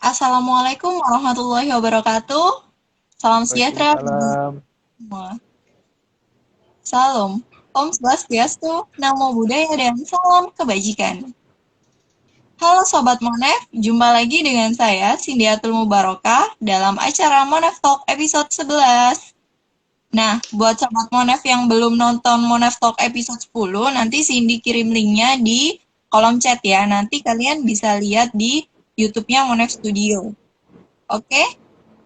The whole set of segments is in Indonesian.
Assalamualaikum warahmatullahi wabarakatuh. Salam sejahtera bagi Waalaikumsalam. semua. Salam. Om Swastiastu, Namo Buddhaya dan salam kebajikan. Halo Sobat Monef, jumpa lagi dengan saya Sindiatul Mubarokah dalam acara Monef Talk episode 11. Nah, buat Sobat Monef yang belum nonton Monef Talk episode 10, nanti Cindy kirim linknya di kolom chat ya. Nanti kalian bisa lihat di YouTube-nya Monef Studio. Oke?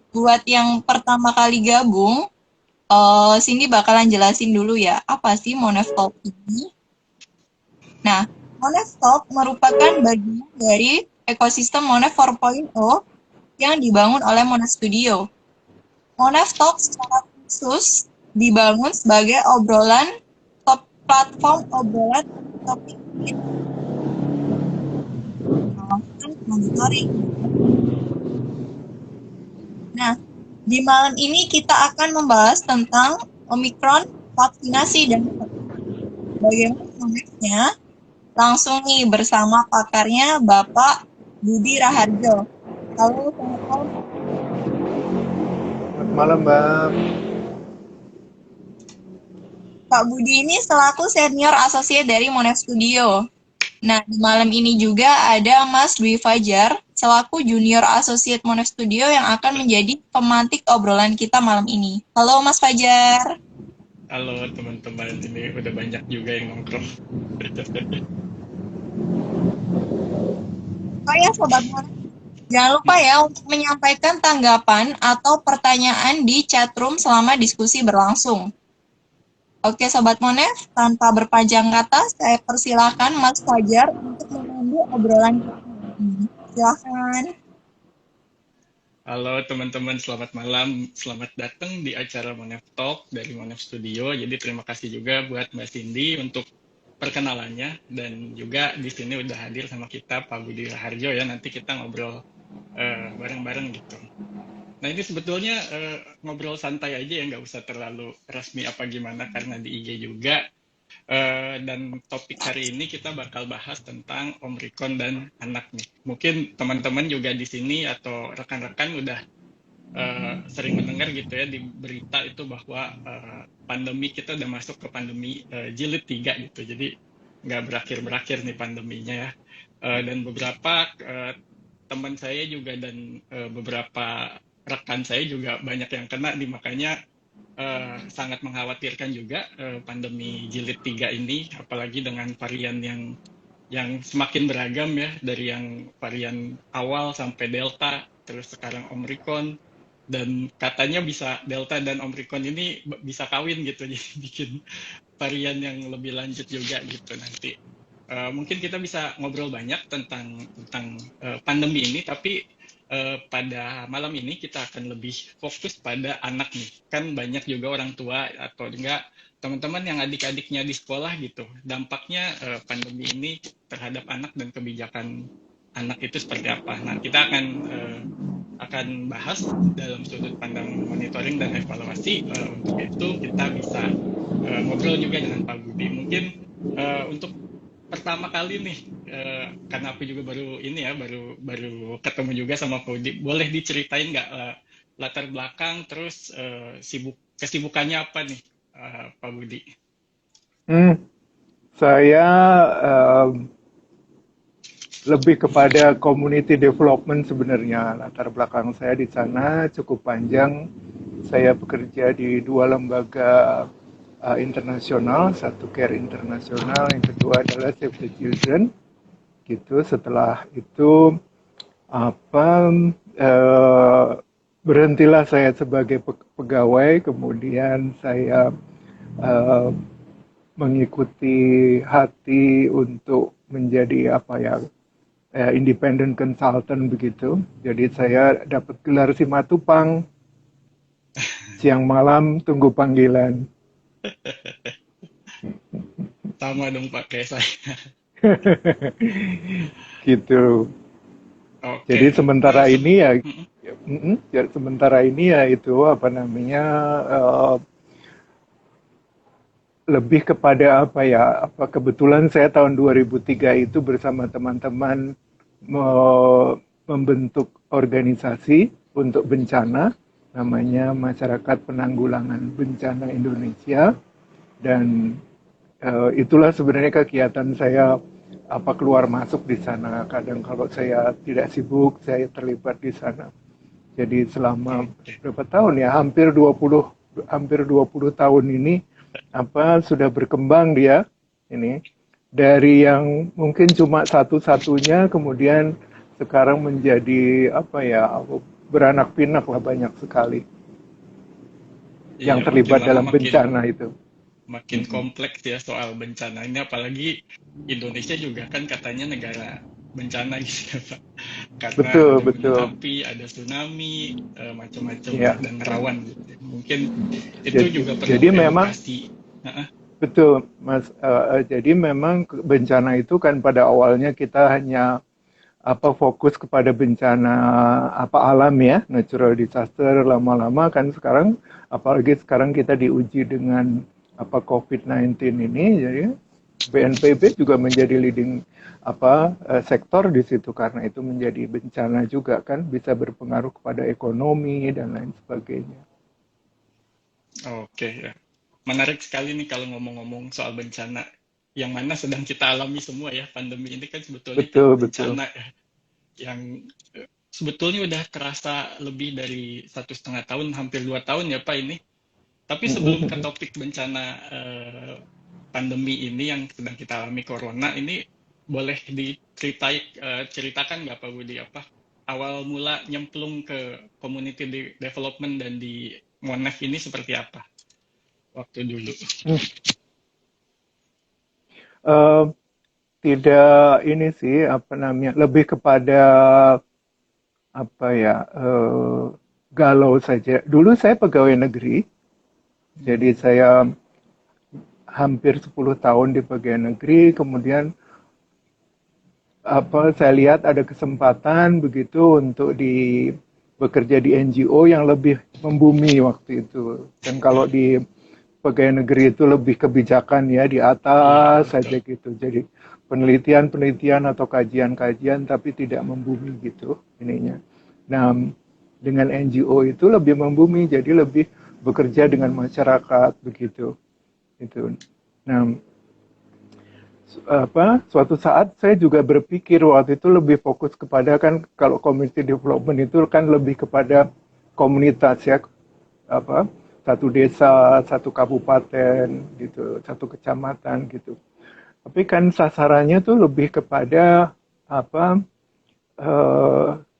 Buat yang pertama kali gabung, Cindy bakalan jelasin dulu ya, apa sih Monef Talk ini? Nah, Monef Talk merupakan bagian dari ekosistem Monef 4.0 yang dibangun oleh Monef Studio. Monef Talk secara khusus dibangun sebagai platform obrolan topik pengawasan monitoring. Nah, di malam ini kita akan membahas tentang Omikron, vaksinasi, dan bagaimana monefnya. Langsung nih bersama pakarnya Bapak Budi Raharjo. Halo, selamat malam. Selamat malam, Mbak. Pak Budi ini selaku senior associate dari Monef Studio. Nah, di malam ini juga ada Mas Dwi Fajar selaku junior associate Monef Studio yang akan menjadi pemantik obrolan kita malam ini. Halo Mas Fajar. Halo teman-teman, ini udah banyak juga yang nongkrong. Oh ya Sobat Monef, jangan lupa ya untuk menyampaikan tanggapan atau pertanyaan di chatroom selama diskusi berlangsung. Oke Sobat Monef, tanpa berpanjang kata, saya persilahkan Mas Fajar untuk memandu obrolan kita ini. Silahkan. Halo teman-teman, selamat malam. Selamat datang di acara Monef Talk dari Monef Studio. Jadi terima kasih juga buat Mbak Cindy untuk perkenalannya. Dan juga di sini udah hadir sama kita Pak Budi Raharjo ya. Nanti kita ngobrol bareng-bareng gitu. Nah ini sebetulnya ngobrol santai aja ya, nggak usah terlalu resmi apa gimana karena di IG juga. Dan topik hari ini kita bakal bahas tentang Om Rikon dan anak nih. Mungkin teman-teman juga di sini atau rekan-rekan udah sering mendengar gitu ya di berita itu bahwa pandemi kita udah masuk ke pandemi jilid 3 gitu. Jadi nggak berakhir-berakhir nih pandeminya ya. Dan beberapa teman saya juga dan beberapa rekan saya juga banyak yang kena nih, makanya sangat mengkhawatirkan juga pandemi jilid 3 ini, apalagi dengan varian yang semakin beragam ya, dari yang varian awal sampai Delta, terus sekarang Omicron, dan katanya bisa Delta dan Omicron ini bisa kawin gitu, jadi bikin varian yang lebih lanjut juga gitu nanti. Mungkin kita bisa ngobrol banyak tentang pandemi ini, tapi pada malam ini kita akan lebih fokus pada anak nih. Kan banyak juga orang tua atau enggak teman-teman yang adik-adiknya di sekolah gitu. Dampaknya pandemi ini terhadap anak dan kebijakan anak itu seperti apa. Nah, kita akan bahas dalam sudut pandang monitoring dan evaluasi. Untuk itu kita bisa ngobrol juga dengan Pak Budi. Mungkin untuk pertama kali nih, karena aku juga baru ini ya, baru baru ketemu juga sama Pak Budi. Boleh diceritain nggak latar belakang, terus kesibukannya apa nih, Pak Budi? Hmm, saya em, lebih kepada community development sebenarnya. Latar belakang saya di sana cukup panjang. Saya bekerja di dua lembaga internasional, satu Care Internasional, yang kedua adalah Save the Children. Gitu. Setelah itu apa berhentilah saya sebagai pegawai, kemudian saya eh, mengikuti hati untuk menjadi apa ya, independent consultant begitu. Jadi saya dapat gelar Simatupang, siang malam tunggu panggilan. Sama dong Pak kayak saya. Gitu. Oke, Jadi sementara ini ya, mm, ya, sementara ini ya itu apa namanya, eh, lebih kepada apa ya, apa kebetulan saya tahun 2003 itu bersama teman-teman membentuk organisasi untuk bencana, namanya Masyarakat Penanggulangan Bencana Indonesia, dan itulah sebenarnya kegiatan saya keluar masuk di sana. Kadang kalau saya tidak sibuk, saya terlibat di sana. Jadi selama berapa tahun ya, hampir 20 tahun ini sudah berkembang dia ini dari yang mungkin cuma satu-satunya, kemudian sekarang menjadi beranak pinak lah, banyak sekali yang terlibat dalam bencana itu. Makin kompleks ya soal bencana ini, apalagi Indonesia juga kan katanya negara bencana gitu ya Pak, karena ada gunung api, ada tsunami, macam-macam dan rawan gitu. Mungkin itu juga perlu jadi edukasi. Memang, betul Mas, jadi memang bencana itu kan pada awalnya kita hanya fokus kepada bencana alam ya, natural disaster. Lama-lama kan sekarang, apalagi sekarang kita diuji dengan COVID-19 ini, jadi BNPB juga menjadi leading sektor di situ, karena itu menjadi bencana juga kan, bisa berpengaruh kepada ekonomi dan lain sebagainya. Oke, ya. Menarik sekali nih kalau ngomong-ngomong soal bencana, yang mana sedang kita alami semua ya. Pandemi ini kan sebetulnya bencana ya, yang sebetulnya udah terasa lebih dari 1,5 tahun, hampir 2 tahun ya Pak ini. Tapi sebelum ke topik bencana pandemi ini yang sedang kita alami, corona ini, boleh ceritakan nggak Pak Budi, awal mula nyemplung ke community development dan di Monef ini seperti apa waktu dulu? Tidak ini sih, lebih kepada galau saja. Dulu saya pegawai negeri, jadi saya hampir 10 tahun di pegawai negeri, kemudian saya lihat ada kesempatan begitu untuk bekerja di NGO yang lebih membumi waktu itu. Dan kalau di pegawai negeri itu lebih kebijakan ya, di atas saja gitu. Jadi penelitian atau kajian-kajian tapi tidak membumi gitu ininya. Nah, dengan NGO itu lebih membumi, jadi lebih bekerja dengan masyarakat begitu. Itu. Nah, suatu saat saya juga berpikir waktu itu lebih fokus kepada, kan kalau community development itu kan lebih kepada komunitas ya, satu desa, satu kabupaten gitu, satu kecamatan gitu. Tapi kan sasarannya tuh lebih kepada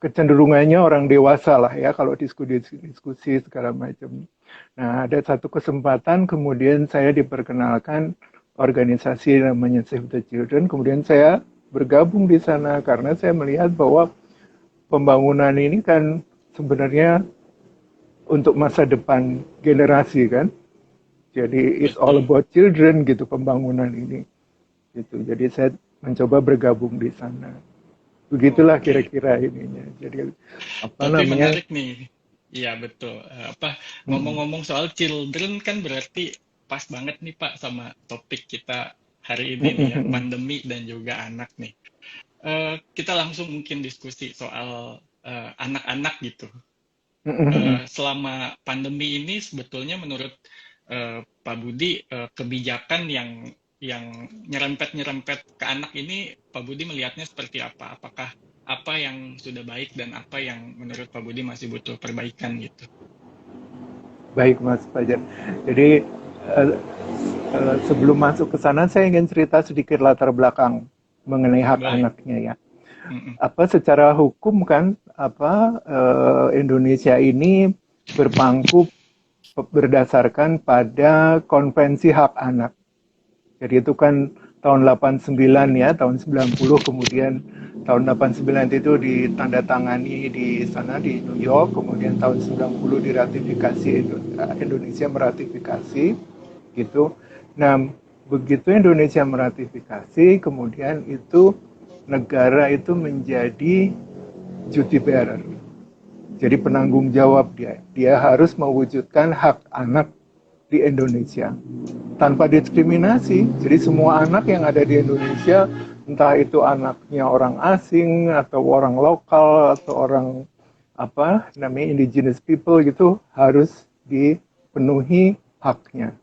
kecenderungannya orang dewasa lah ya, kalau diskusi segala macam. Nah, ada satu kesempatan kemudian saya diperkenalkan organisasi namanya Save the Children, kemudian saya bergabung di sana karena saya melihat bahwa pembangunan ini kan sebenarnya untuk masa depan generasi kan. Jadi it's all about children gitu pembangunan ini. Gitu. Jadi saya mencoba bergabung di sana. Begitulah kira-kira ininya. Jadi menarik nih. Iya betul. Ngomong-ngomong soal children kan berarti pas banget nih Pak sama topik kita hari ini nih ya, pandemi dan juga anak nih. Kita langsung mungkin diskusi soal anak-anak gitu. Selama pandemi ini sebetulnya menurut Pak Budi, kebijakan yang nyerempet ke anak ini, Pak Budi melihatnya seperti apa? Apakah apa yang sudah baik dan apa yang menurut Pak Budi masih butuh perbaikan gitu? Baik Mas Fajar. Jadi sebelum masuk ke sana saya ingin cerita sedikit latar belakang mengenai hak anaknya ya. Secara hukum kan Indonesia ini berpangku berdasarkan pada Konvensi Hak Anak. Jadi itu kan tahun 89 ya, tahun 90 kemudian tahun 89 itu ditandatangani di sana di New York, kemudian tahun 90 diratifikasi, Indonesia meratifikasi gitu. Nah, begitu Indonesia meratifikasi, kemudian itu negara itu menjadi duty bearer. Jadi penanggung jawab dia harus mewujudkan hak anak di Indonesia tanpa diskriminasi. Jadi semua anak yang ada di Indonesia entah itu anaknya orang asing atau orang lokal atau orang indigenous people gitu, harus dipenuhi haknya.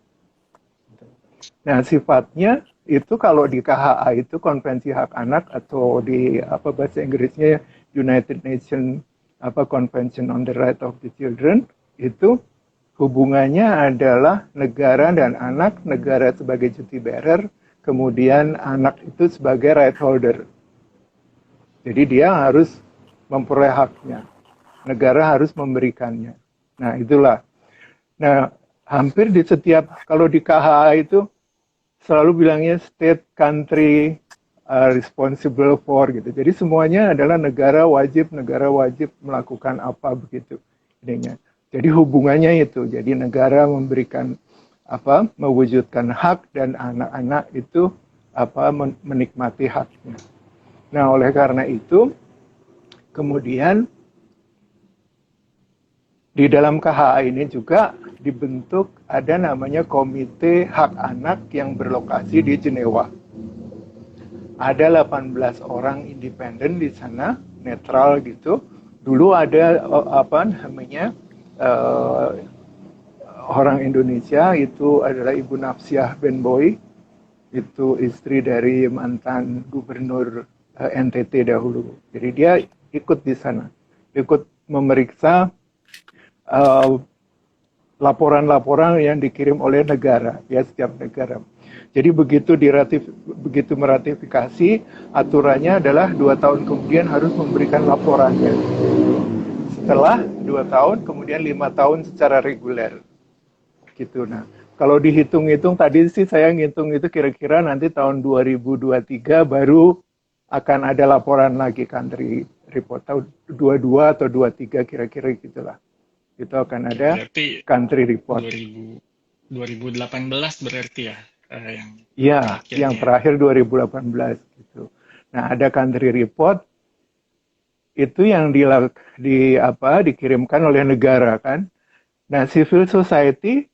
Nah, sifatnya itu kalau di KHA itu Konvensi Hak Anak, atau di bahasa Inggrisnya United Nations Convention on the Right of the Children, itu hubungannya adalah negara dan anak, negara sebagai duty bearer, kemudian anak itu sebagai right holder. Jadi dia harus memperoleh haknya. Negara harus memberikannya. Nah, itulah. Nah, hampir di setiap, kalau di KHA itu selalu bilangnya state country responsible for gitu. Jadi semuanya adalah negara wajib melakukan apa begitu. Jadi hubungannya itu. Jadi negara memberikan mewujudkan hak, dan anak-anak itu menikmati haknya. Nah, oleh karena itu kemudian di dalam KHA ini juga dibentuk ada namanya Komite Hak Anak yang berlokasi di Jenewa. Ada 18 orang independen di sana, netral gitu. Dulu ada orang Indonesia, itu adalah Ibu Nafsiah Benboy, itu istri dari mantan gubernur NTT dahulu. Jadi dia ikut di sana, ikut memeriksa laporan-laporan yang dikirim oleh negara, ya, setiap negara. Jadi begitu meratifikasi, aturannya adalah 2 tahun kemudian harus memberikan laporannya. Setelah 2 tahun, kemudian 5 tahun secara reguler. Gitu. Nah, kalau dihitung-hitung tadi sih saya ngitung itu kira-kira nanti tahun 2023 baru akan ada laporan lagi, country report. Tahun 22 atau 23 kira-kira gitulah. Itu akan ada berarti country report. 2018 berarti ya, yang terakhir 2018 gitu. Nah, ada country report itu yang dikirimkan oleh negara kan. Nah, civil society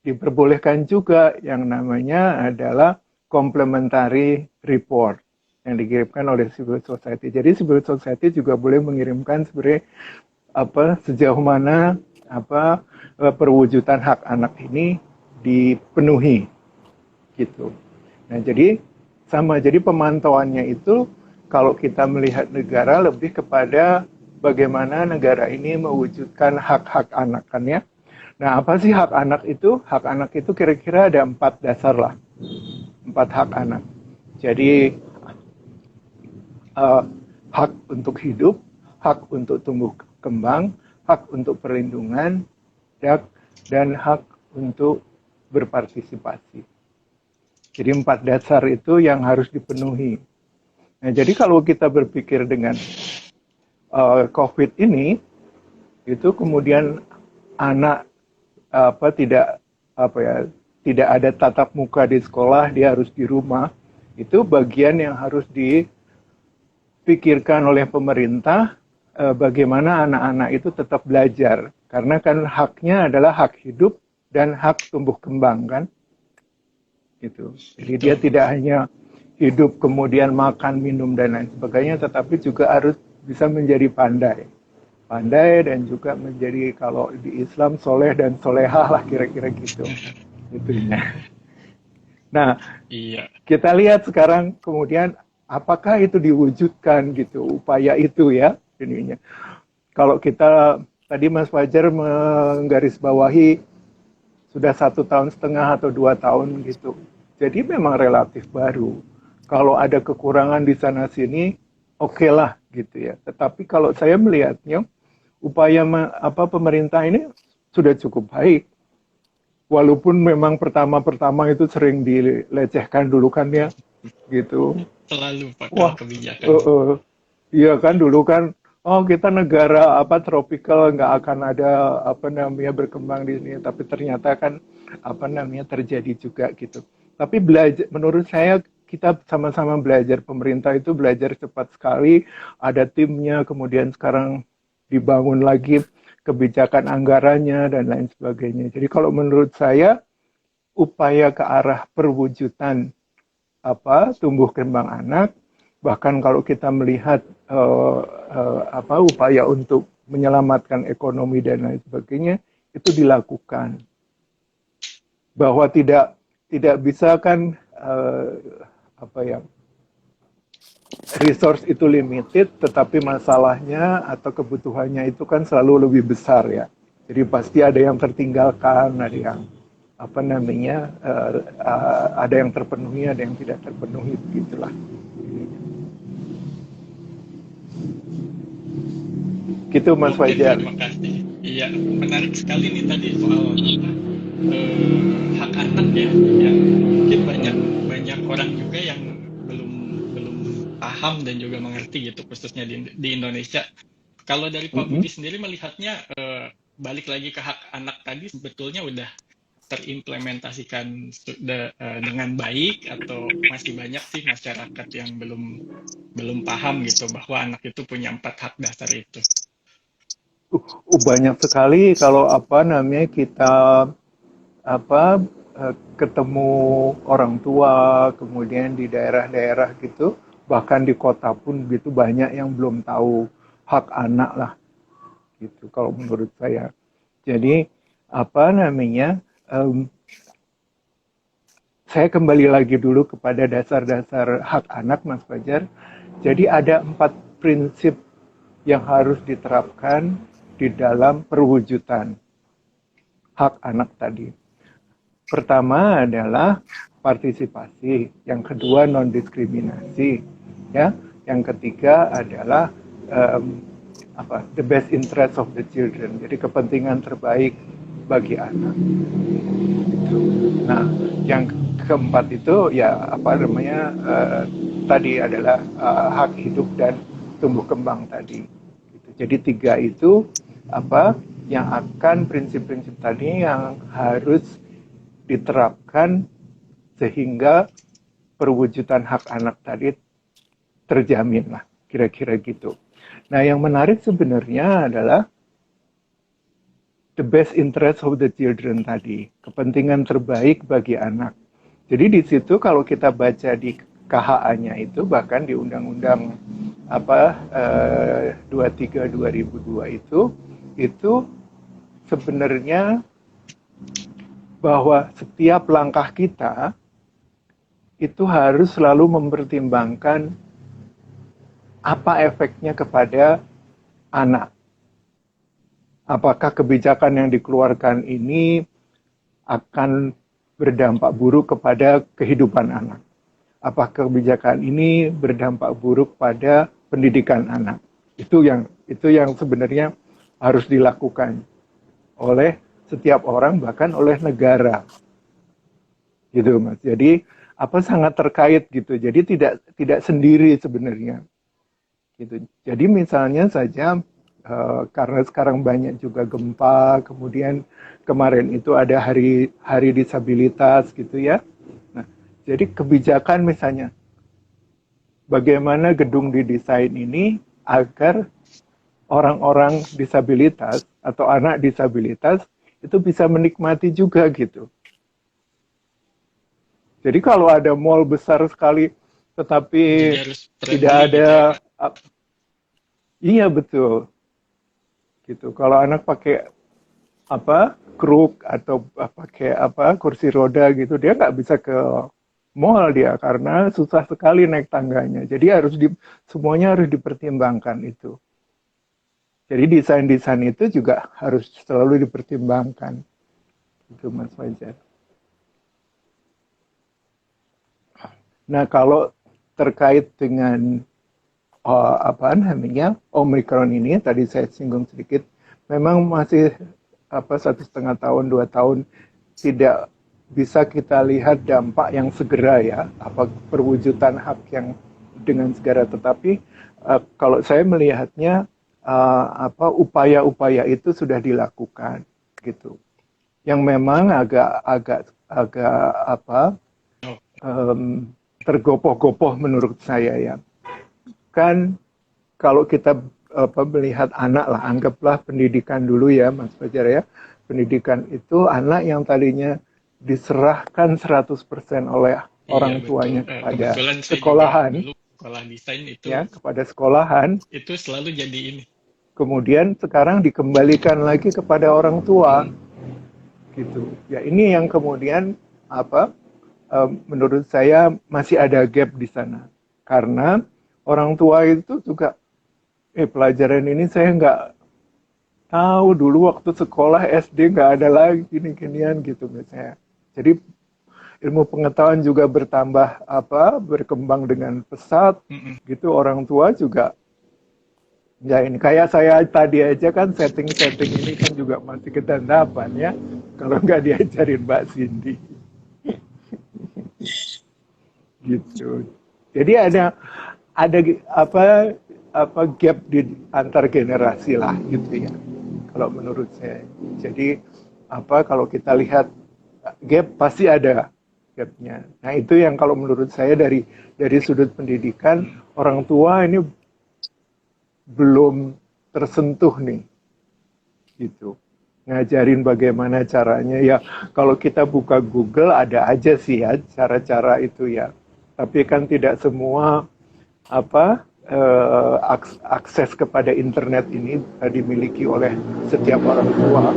diperbolehkan juga yang namanya adalah complementary report yang dikirimkan oleh civil society. Jadi civil society juga boleh mengirimkan sebenarnya sejauh mana perwujudan hak anak ini dipenuhi gitu. Nah, jadi pemantauannya itu kalau kita melihat negara lebih kepada bagaimana negara ini mewujudkan hak-hak anak kan ya. Nah, apa sih hak anak itu? Hak anak itu kira-kira ada 4 dasar lah. 4 hak anak. Jadi hak untuk hidup, hak untuk tumbuh kembang, hak untuk perlindungan, dan hak untuk berpartisipasi. Jadi 4 dasar itu yang harus dipenuhi. Nah, jadi kalau kita berpikir dengan COVID ini, itu kemudian anak tidak ada tatap muka di sekolah, dia harus di rumah, itu bagian yang harus dipikirkan oleh pemerintah, bagaimana anak-anak itu tetap belajar, karena kan haknya adalah hak hidup dan hak tumbuh kembang kan, gitu. Jadi dia tidak hanya hidup kemudian makan, minum dan lain sebagainya, tetapi juga harus bisa menjadi pandai dan juga menjadi, kalau di Islam, soleh dan solehah lah kira-kira gitu. Itunya. Nah, kita lihat sekarang kemudian apakah itu diwujudkan gitu, upaya itu ya. Ininya. Kalau kita tadi Mas Fajar menggarisbawahi sudah 1,5 tahun atau 2 tahun gitu. Jadi memang relatif baru. Kalau ada kekurangan di sana sini, oke lah gitu ya. Tetapi kalau saya melihatnya, upaya pemerintah ini sudah cukup baik. Walaupun memang pertama-pertama itu sering dilecehkan dulu kan ya, gitu. Selalu pakai kebijakan. Iya kan, dulu kan, kita negara tropical, nggak akan ada berkembang di sini. Tapi ternyata kan terjadi juga gitu. Tapi menurut saya kita sama-sama belajar, pemerintah itu belajar cepat sekali, ada timnya, kemudian sekarang dibangun lagi kebijakan anggarannya dan lain sebagainya. Jadi kalau menurut saya upaya ke arah perwujudan tumbuh kembang anak Bahkan kalau kita melihat upaya untuk menyelamatkan ekonomi dan lain sebagainya, itu dilakukan. Bahwa tidak bisa kan resource itu limited, tetapi masalahnya atau kebutuhannya itu kan selalu lebih besar ya. Jadi pasti ada yang tertinggalkan, ada yang ada yang terpenuhi, ada yang tidak terpenuhi, begitulah. Gitu Mas Oke, Fajar. terima kasih. Iya, menarik sekali nih tadi soal hak anak ya, yang mungkin banyak banyak orang juga yang belum belum paham dan juga mengerti gitu, khususnya di Indonesia. Kalau dari Pak Mm-mm. Budi sendiri melihatnya, balik lagi ke hak anak tadi, sebetulnya udah terimplementasikan dengan baik atau masih banyak sih masyarakat yang belum belum paham gitu bahwa anak itu punya 4 hak dasar itu. Banyak sekali kalau kita ketemu orang tua, kemudian di daerah-daerah gitu, bahkan di kota pun gitu banyak yang belum tahu hak anak lah gitu kalau menurut saya. Jadi em, saya kembali lagi dulu kepada dasar-dasar hak anak, Mas Fajar. Jadi ada 4 prinsip yang harus diterapkan di dalam perwujudan hak anak tadi. Pertama adalah partisipasi, yang kedua non-diskriminasi, ya, yang ketiga adalah um, the best interest of the children, jadi kepentingan terbaik bagi anak. Nah, yang keempat itu ya tadi adalah hak hidup dan tumbuh kembang tadi. Jadi 3 itu yang akan prinsip-prinsip tadi yang harus diterapkan sehingga perwujudan hak anak tadi terjamin lah, kira-kira gitu. Nah, yang menarik sebenarnya adalah the best interest of the children tadi, kepentingan terbaik bagi anak. Jadi di situ kalau kita baca di KHA-nya itu, bahkan di Undang-Undang 23 2002 itu sebenarnya bahwa setiap langkah kita itu harus selalu mempertimbangkan apa efeknya kepada anak. Apakah kebijakan yang dikeluarkan ini akan berdampak buruk kepada kehidupan anak? Apakah kebijakan ini berdampak buruk pada pendidikan anak? Itu yang sebenarnya harus dilakukan oleh setiap orang, bahkan oleh negara, gitu Mas. Jadi sangat terkait gitu. Jadi tidak sendiri sebenarnya. Gitu. Jadi misalnya saja karena sekarang banyak juga gempa, kemudian kemarin itu ada hari disabilitas gitu ya. Nah, jadi kebijakan misalnya bagaimana gedung didesain ini agar orang-orang disabilitas atau anak disabilitas itu bisa menikmati juga gitu. Jadi kalau ada mall besar sekali tetapi tidak ada gitu ya, iya betul. Gitu. Kalau anak pakai kruk atau pakai kursi roda gitu, dia nggak bisa ke mall dia karena susah sekali naik tangganya. Jadi semuanya harus dipertimbangkan itu. Jadi desain-desain itu juga harus selalu dipertimbangkan. Itu Mas Fajar. Nah, kalau terkait dengan Omicron ini, tadi saya singgung sedikit, memang masih 1,5 tahun, 2 tahun tidak bisa kita lihat dampak yang segera ya, perwujudan hak yang dengan segera. Tetapi kalau saya melihatnya upaya-upaya itu sudah dilakukan gitu. Yang memang agak tergopoh-gopoh menurut saya ya. Kan kalau kita melihat anak lah, anggaplah pendidikan dulu ya Mas Fajar ya. Pendidikan itu anak yang tadinya diserahkan 100% oleh orang tuanya kepada sekolahan. sekolah desain ya, kepada sekolahan. itu selalu jadi ini. Kemudian sekarang dikembalikan lagi kepada orang tua, gitu. Ya ini yang kemudian apa? Menurut saya masih ada gap di sana, karena orang tua itu juga, pelajaran ini saya nggak tahu dulu waktu sekolah SD nggak ada lagi gini-ginian gitu misalnya. Jadi ilmu pengetahuan juga bertambah berkembang dengan pesat gitu. Orang tua juga ya ini kayak saya tadi aja kan setting ini kan juga masih ketandapan ya kalau nggak diajarin Mbak Cindy gitu. Jadi ada apa gap di antar generasi lah gitu ya kalau menurut saya. Jadi kalau kita lihat gap pasti ada gapnya. Nah itu yang kalau menurut saya dari sudut pendidikan orang tua ini belum tersentuh nih gitu. Ngajarin bagaimana caranya ya, kalau kita buka Google ada aja sih ya cara-cara itu ya. Tapi kan tidak semua akses kepada internet ini dimiliki oleh setiap orang tua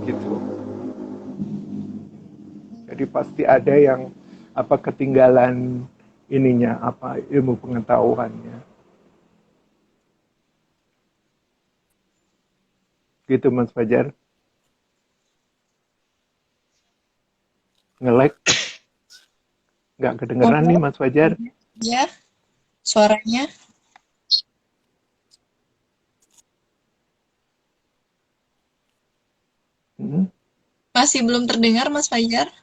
gitu. Jadi pasti ada yang ketinggalan ininya ilmu pengetahuannya. Gitu Mas Fajar. Nge-lag. Nggak kedengeran nih Mas Fajar. Ya, suaranya. Masih belum terdengar Mas Fajar.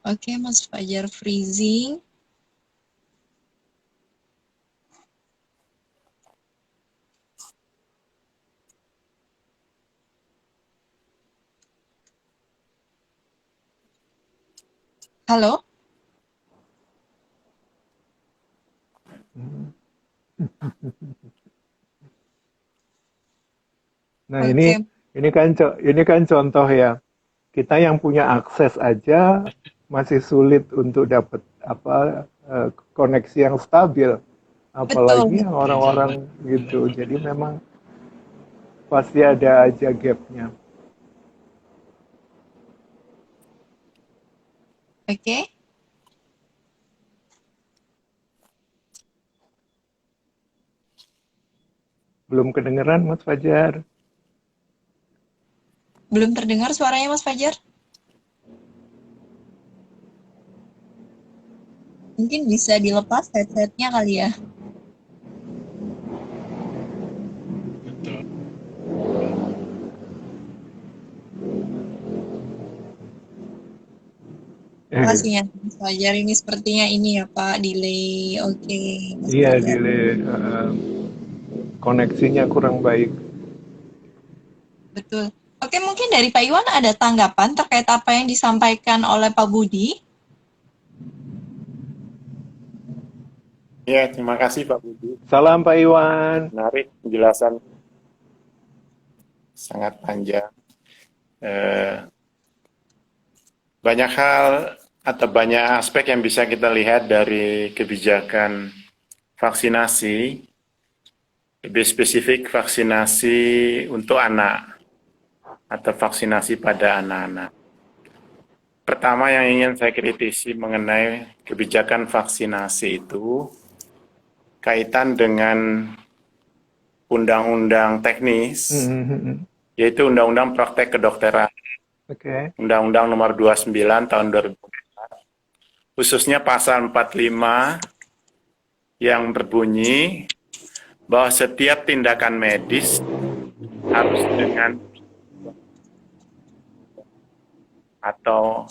Oke, Mas Fajar freezing. Halo? Nah, ini kan contoh ya. Kita yang punya akses aja masih sulit untuk dapat koneksi yang stabil. Apalagi yang orang-orang gitu. Jadi memang pasti ada aja gapnya. Oke. Belum kedengeran Mas Fajar. Belum terdengar suaranya Mas Fajar? Mungkin bisa dilepas headsetnya kali ya. Kasihnya Mas Fajar ini sepertinya ini ya Pak, delay. Oke, Mas Iya, Fajar. delay. Koneksinya kurang baik. Betul. Oke, mungkin dari Pak Iwan ada tanggapan terkait apa yang disampaikan oleh Pak Budi? Ya, terima kasih Pak Budi. Salam Pak Iwan. Menarik penjelasan sangat panjang. Banyak hal atau banyak aspek yang bisa kita lihat dari kebijakan vaksinasi, lebih spesifik vaksinasi untuk anak atau vaksinasi pada anak-anak. Pertama yang ingin saya kritisi mengenai kebijakan vaksinasi itu kaitan dengan undang-undang teknis, yaitu Undang-Undang Praktek Kedokteran, Undang-Undang Nomor 29 Tahun 2004, khususnya pasal 45 yang berbunyi bahwa setiap tindakan medis harus dengan atau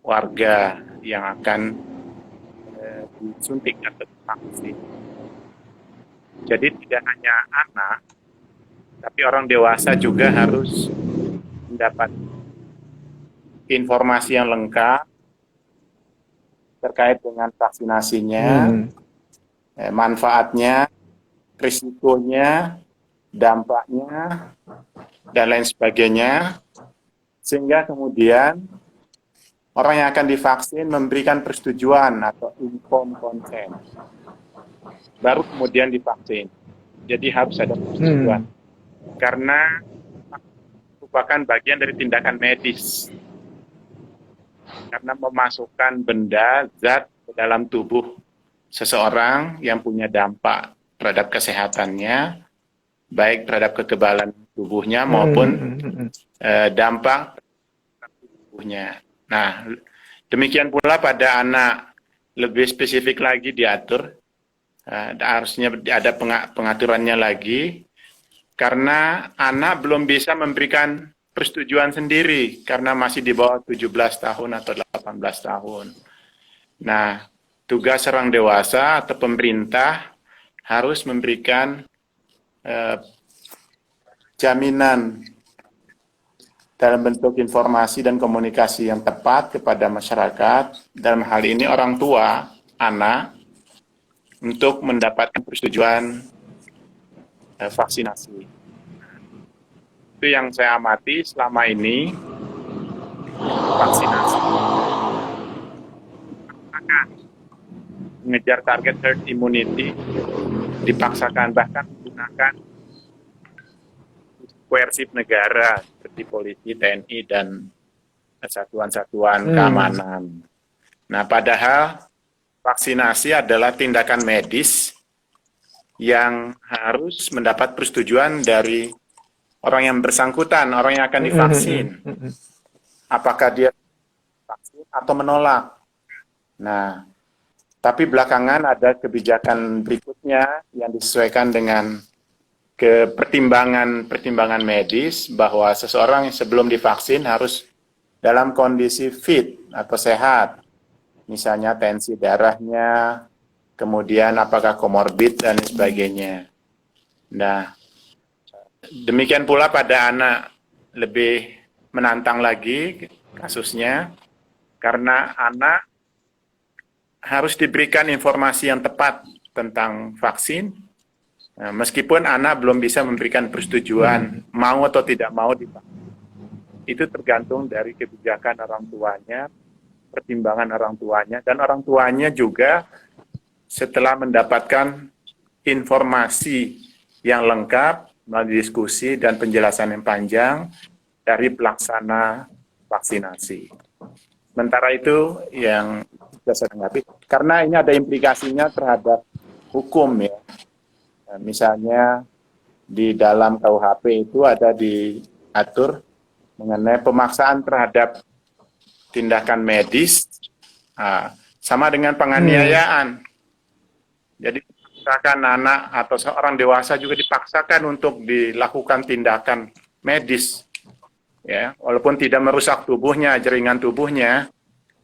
warga yang akan disuntik atau divaksin. Jadi tidak hanya anak, tapi orang dewasa juga harus mendapat informasi yang lengkap terkait dengan vaksinasinya, manfaatnya, risikonya, dampaknya, dan lain sebagainya, sehingga kemudian orang yang akan divaksin memberikan persetujuan atau informed consent. Baru kemudian divaksin. Jadi harus ada persetujuan. Karena merupakan bagian dari tindakan medis. Karena memasukkan benda, zat ke dalam tubuh seseorang yang punya dampak terhadap kesehatannya, baik terhadap kekebalan tubuhnya maupun dampak tubuhnya. Nah, demikian pula pada anak, lebih spesifik lagi diatur, harusnya ada pengaturannya lagi, karena anak belum bisa memberikan persetujuan sendiri, karena masih di bawah 17 tahun atau 18 tahun. Nah, tugas orang dewasa atau pemerintah harus memberikan jaminan dalam bentuk informasi dan komunikasi yang tepat kepada masyarakat, dalam hal ini orang tua, anak, untuk mendapatkan persetujuan vaksinasi. Itu yang saya amati selama ini, vaksinasi akan mengejar target herd immunity, dipaksakan bahkan menggunakan koersif negara seperti polisi, TNI, dan satuan-satuan keamanan. Nah, padahal vaksinasi adalah tindakan medis yang harus mendapat persetujuan dari orang yang bersangkutan, orang yang akan divaksin. Apakah dia vaksin atau menolak. Nah, tapi belakangan ada kebijakan berikutnya yang disesuaikan dengan pertimbangan medis bahwa seseorang yang sebelum divaksin harus dalam kondisi fit atau sehat. Misalnya tensi darahnya, kemudian apakah komorbid dan sebagainya. Nah, demikian pula pada anak lebih menantang lagi kasusnya, karena anak harus diberikan informasi yang tepat tentang vaksin, nah, meskipun anak belum bisa memberikan persetujuan mau atau tidak mau divaksin. Itu tergantung dari kebijakan orang tuanya, pertimbangan orang tuanya, dan orang tuanya juga setelah mendapatkan informasi yang lengkap melalui diskusi dan penjelasan yang panjang dari pelaksana vaksinasi. Sementara itu yang saya tanggapi, karena ini ada implikasinya terhadap hukum ya. Misalnya di dalam KUHP itu ada diatur mengenai pemaksaan terhadap tindakan medis, sama dengan penganiayaan. Jadi dipaksakan anak atau seorang dewasa juga dipaksakan untuk dilakukan tindakan medis, ya, walaupun tidak merusak tubuhnya, jaringan tubuhnya,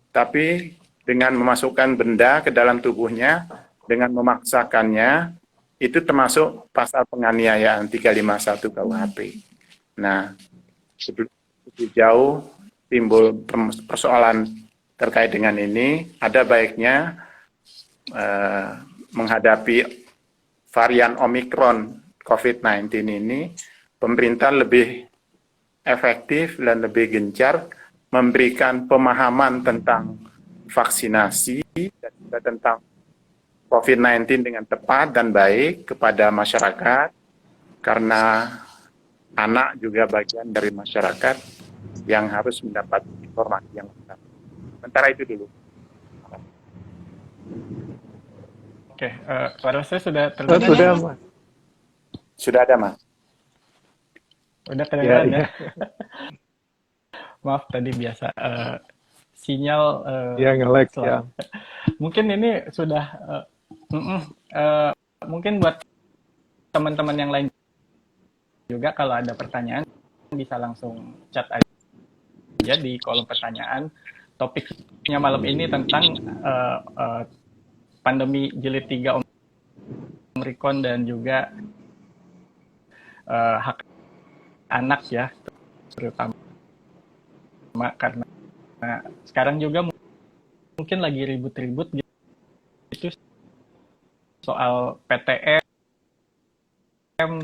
tapi dengan memasukkan benda ke dalam tubuhnya, dengan memaksakannya, itu termasuk pasal penganiayaan 351 KUHP. Nah, sebelum jauh timbul persoalan terkait dengan ini, ada baiknya menghadapi varian Omikron COVID-19 ini, pemerintah lebih efektif dan lebih gencar memberikan pemahaman tentang vaksinasi dan juga tentang COVID-19 dengan tepat dan baik kepada masyarakat, karena anak juga bagian dari masyarakat yang harus mendapat informasi yang lengkap. Sementara itu dulu. Oke, suara saya sudah terdengar? Sudah, Mas. Sudah ada, Mas. Udah kedengaran ya? Ya. Maaf tadi biasa sinyal Ya, nge-lag ya. Mungkin ini sudah mungkin buat teman-teman yang lain juga kalau ada pertanyaan bisa langsung chat aja di kolom pertanyaan. Topiknya malam ini tentang pandemi jilid 3 Omikron dan juga hak anak ya, terutama karena sekarang juga mungkin lagi ribut-ribut gitu soal PTM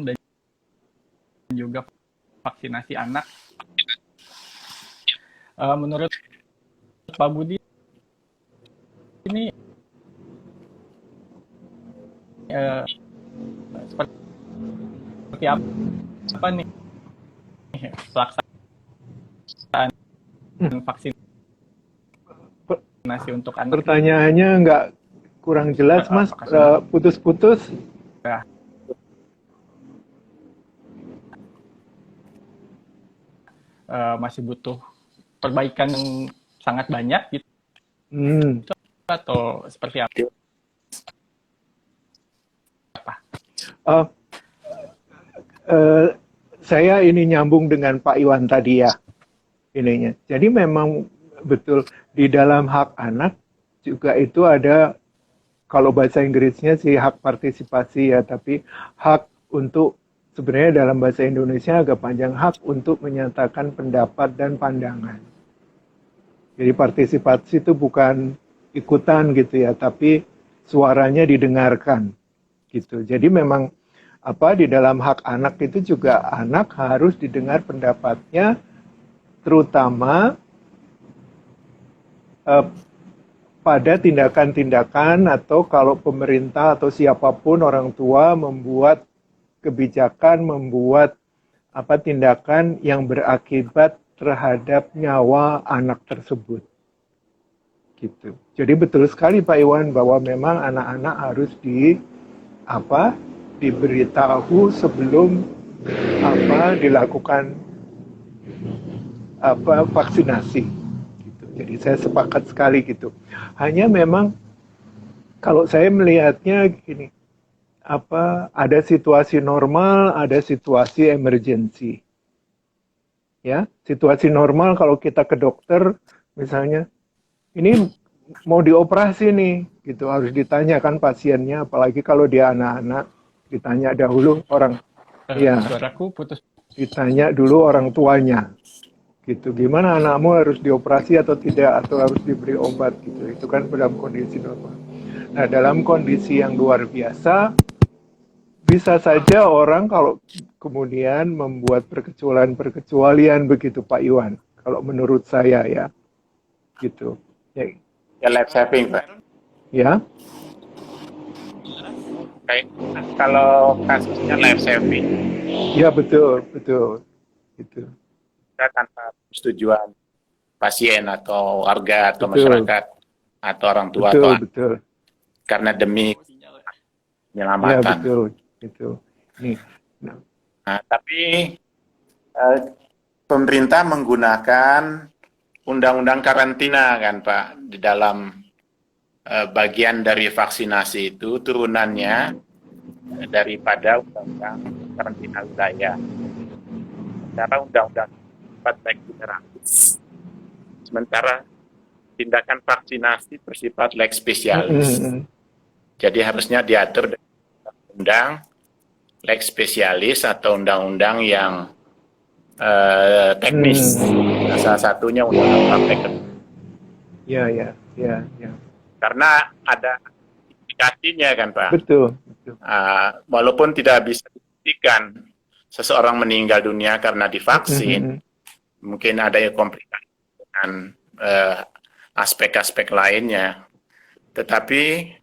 dan juga vaksinasi anak. Menurut Pak Budi ini seperti apa nih pelaksanaan vaksinasi untuk anak? Pertanyaannya nggak kurang jelas, Mas. Putus-putus. Ya. Masih butuh perbaikan yang sangat banyak gitu atau seperti apa? Saya ini nyambung dengan Pak Iwan tadi ya ininya. Jadi memang betul di dalam hak anak juga itu ada, kalau bahasa Inggrisnya sih hak partisipasi ya, tapi hak untuk, sebenarnya dalam bahasa Indonesia agak panjang, hak untuk menyatakan pendapat dan pandangan. Jadi partisipasi itu bukan ikutan gitu ya, tapi suaranya didengarkan gitu. Jadi memang di dalam hak anak itu juga anak harus didengar pendapatnya, terutama pada tindakan-tindakan atau kalau pemerintah atau siapapun orang tua membuat kebijakan, membuat tindakan yang berakibat terhadap nyawa anak tersebut. Gitu. Jadi betul sekali Pak Iwan bahwa memang anak-anak harus diberitahu sebelum dilakukan vaksinasi gitu. Jadi saya sepakat sekali gitu. Hanya memang kalau saya melihatnya gini, ada situasi normal, ada situasi emergensi. Ya, situasi normal kalau kita ke dokter misalnya, ini mau dioperasi nih gitu, harus ditanyakan pasiennya, apalagi kalau dia anak-anak, ditanya dahulu orang, Suaraku putus. Ditanya dulu orang tuanya, gitu. Gimana anakmu, harus dioperasi atau tidak, atau harus diberi obat gitu. Itu kan dalam kondisi normal. Nah, dalam kondisi yang luar biasa, bisa saja orang kalau kemudian membuat perkecualian begitu Pak Iwan. Kalau menurut saya ya, gitu. Ya life saving, Pak. Ya. Kalau kasusnya life saving, ya betul. Gitu. Kita tanpa persetujuan pasien atau warga atau masyarakat atau orang tua betul. Karena demi penyelamatan. Ya betul, gitu. Nah, tapi pemerintah menggunakan undang-undang karantina kan Pak, di dalam bagian dari vaksinasi itu turunannya daripada undang-undang karantina wilayah. Secara undang-undang 4/1900. Sementara tindakan vaksinasi bersifat lex specialis. Jadi harusnya diatur dengan undang lex specialis atau undang-undang yang teknis. Nah, salah satunya undang-undang praktek. Ya. Karena ada indikasinya kan Pak. Betul. Walaupun tidak bisa dibuktikan seseorang meninggal dunia karena divaksin, mungkin ada komplikasi dengan aspek-aspek lainnya. Tetapi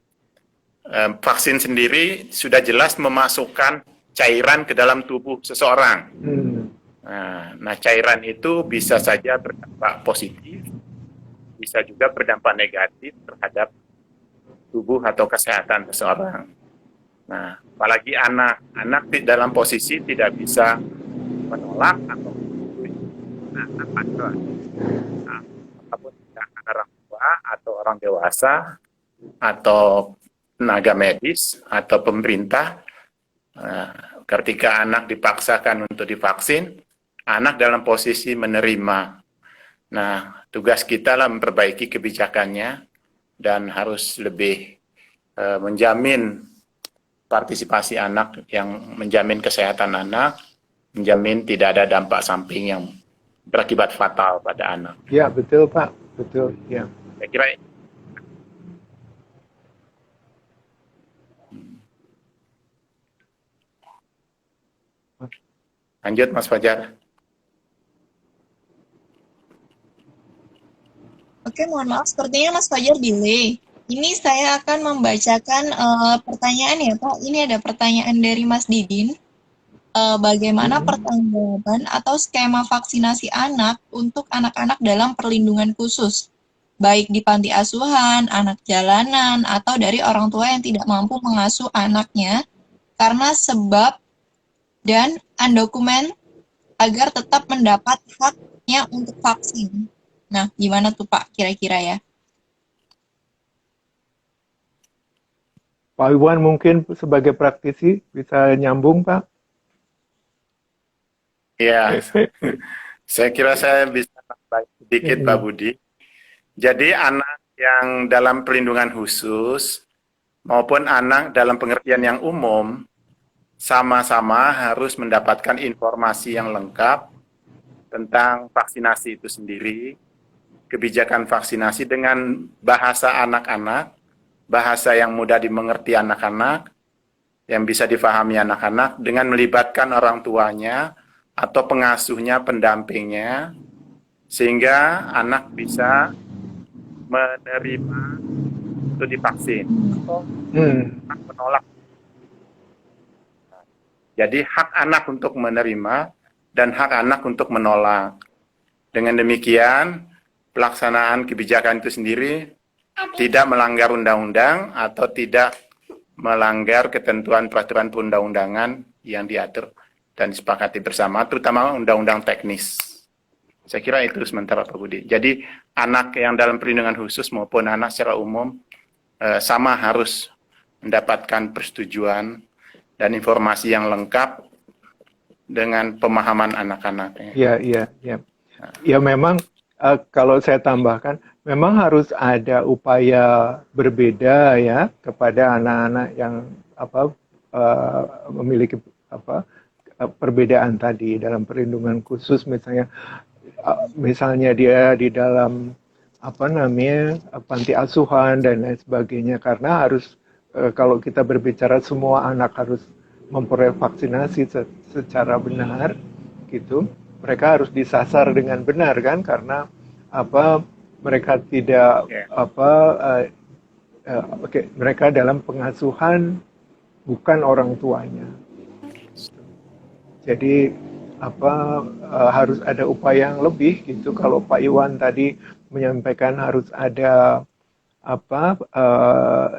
vaksin sendiri sudah jelas memasukkan cairan ke dalam tubuh seseorang. Nah, cairan itu bisa saja berdampak positif, bisa juga berdampak negatif terhadap tubuh atau kesehatan seseorang. Nah, apalagi anak di dalam posisi tidak bisa menolak atau apapun tindakan orang tua atau orang dewasa atau tenaga medis atau pemerintah. Ketika anak dipaksakan untuk divaksin, anak dalam posisi menerima. Nah, tugas kita lah memperbaiki kebijakannya dan harus lebih menjamin partisipasi anak, yang menjamin kesehatan anak, menjamin tidak ada dampak samping yang berakibat fatal pada anak. Ya, betul Pak, betul. Ya. Saya kira lanjut Mas Fajar. Oke, mohon maaf, sepertinya Mas Fajar delay. Ini saya akan membacakan pertanyaan ya, Pak. Ini ada pertanyaan dari Mas Didin. Bagaimana pertanggungjawaban atau skema vaksinasi anak untuk anak-anak dalam perlindungan khusus, baik di panti asuhan, anak jalanan, atau dari orang tua yang tidak mampu mengasuh anaknya karena sebab dan undokumen agar tetap mendapat haknya untuk vaksin. Nah, gimana tuh Pak kira-kira ya? Pak Iwan mungkin sebagai praktisi bisa nyambung, Pak. Ya, saya kira saya bisa tambah sedikit Pak Budi. Jadi anak yang dalam perlindungan khusus maupun anak dalam pengertian yang umum sama-sama harus mendapatkan informasi yang lengkap tentang vaksinasi itu sendiri, kebijakan vaksinasi dengan bahasa anak-anak, bahasa yang mudah dimengerti anak-anak, yang bisa difahami anak-anak dengan melibatkan orang tuanya atau pengasuhnya, pendampingnya, sehingga anak bisa menerima untuk divaksin atau menolak. Jadi hak anak untuk menerima dan hak anak untuk menolak. Dengan demikian, pelaksanaan kebijakan itu sendiri tidak melanggar undang-undang atau tidak melanggar ketentuan peraturan perundang-undangan yang diatur dan disepakati bersama, terutama undang-undang teknis. Saya kira itu sementara Pak Budi. Jadi anak yang dalam perlindungan khusus maupun anak secara umum sama harus mendapatkan persetujuan dan informasi yang lengkap dengan pemahaman anak-anak. Iya. Ya memang kalau saya tambahkan, memang harus ada upaya berbeda ya kepada anak-anak yang memiliki perbedaan tadi dalam perlindungan khusus, misalnya dia di dalam panti asuhan dan lain sebagainya, karena harus kalau kita berbicara semua anak harus memperoleh vaksinasi secara benar gitu, mereka harus disasar dengan benar kan, karena mereka tidak mereka dalam pengasuhan bukan orang tuanya. Jadi harus ada upaya yang lebih gitu. Kalau Pak Iwan tadi menyampaikan harus ada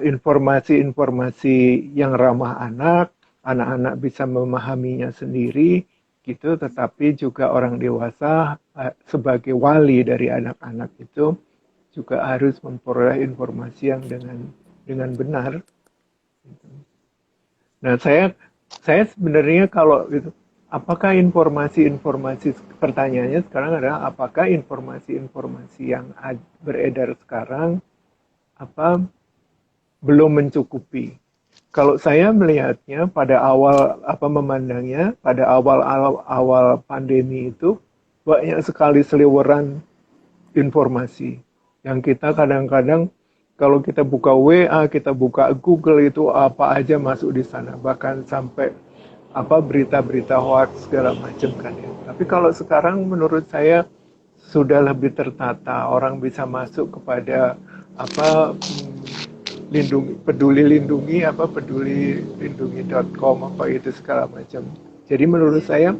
informasi-informasi yang ramah anak-anak bisa memahaminya sendiri gitu, tetapi juga orang dewasa sebagai wali dari anak-anak itu juga harus memperoleh informasi yang dengan benar. Nah, saya sebenarnya kalau itu, apakah informasi-informasi, pertanyaannya sekarang adalah apakah informasi-informasi yang beredar sekarang belum mencukupi? Kalau saya melihatnya pada awal memandangnya pada awal pandemi itu banyak sekali seliweran informasi yang kita kadang-kadang kalau kita buka WA, kita buka Google itu apa aja masuk di sana, bahkan sampai berita-berita hoax segala macam kan ya. Tapi kalau sekarang menurut saya sudah lebih tertata, orang bisa masuk kepada pedulilindungi.com itu segala macam. Jadi menurut saya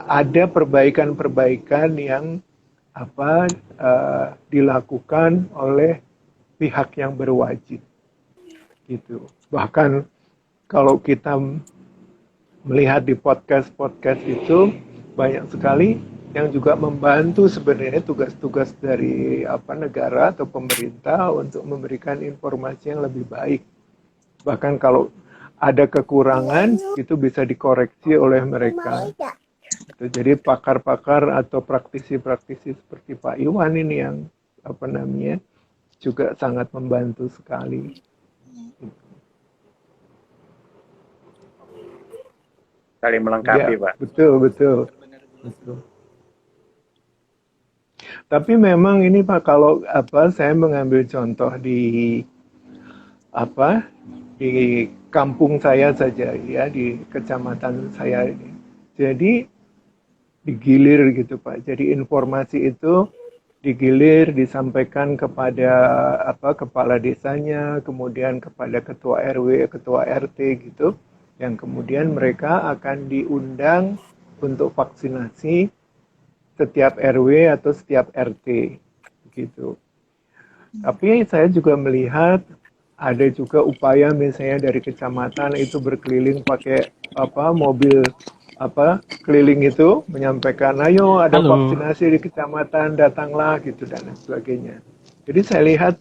ada perbaikan-perbaikan yang dilakukan oleh pihak yang berwajib gitu. Bahkan kalau kita melihat di podcast itu banyak sekali yang juga membantu sebenarnya tugas-tugas dari negara atau pemerintah untuk memberikan informasi yang lebih baik. Bahkan kalau ada kekurangan itu bisa dikoreksi oleh mereka. Jadi pakar-pakar atau praktisi-praktisi seperti Pak Iwan ini yang juga sangat membantu sekali. Saling melengkapi, Ya, Pak. Betul. Tapi memang ini Pak, kalau saya mengambil contoh di kampung saya saja ya, di kecamatan saya ini. Jadi digilir gitu Pak. Jadi informasi itu digilir, disampaikan kepada kepala desanya, kemudian kepada ketua RW, ketua RT gitu, yang kemudian mereka akan diundang untuk vaksinasi setiap RW atau setiap RT gitu. Tapi saya juga melihat ada juga upaya misalnya dari kecamatan itu berkeliling pakai mobil keliling itu menyampaikan ayo ada Halo. vaksinasi di kecamatan datanglah gitu dan sebagainya. Jadi saya lihat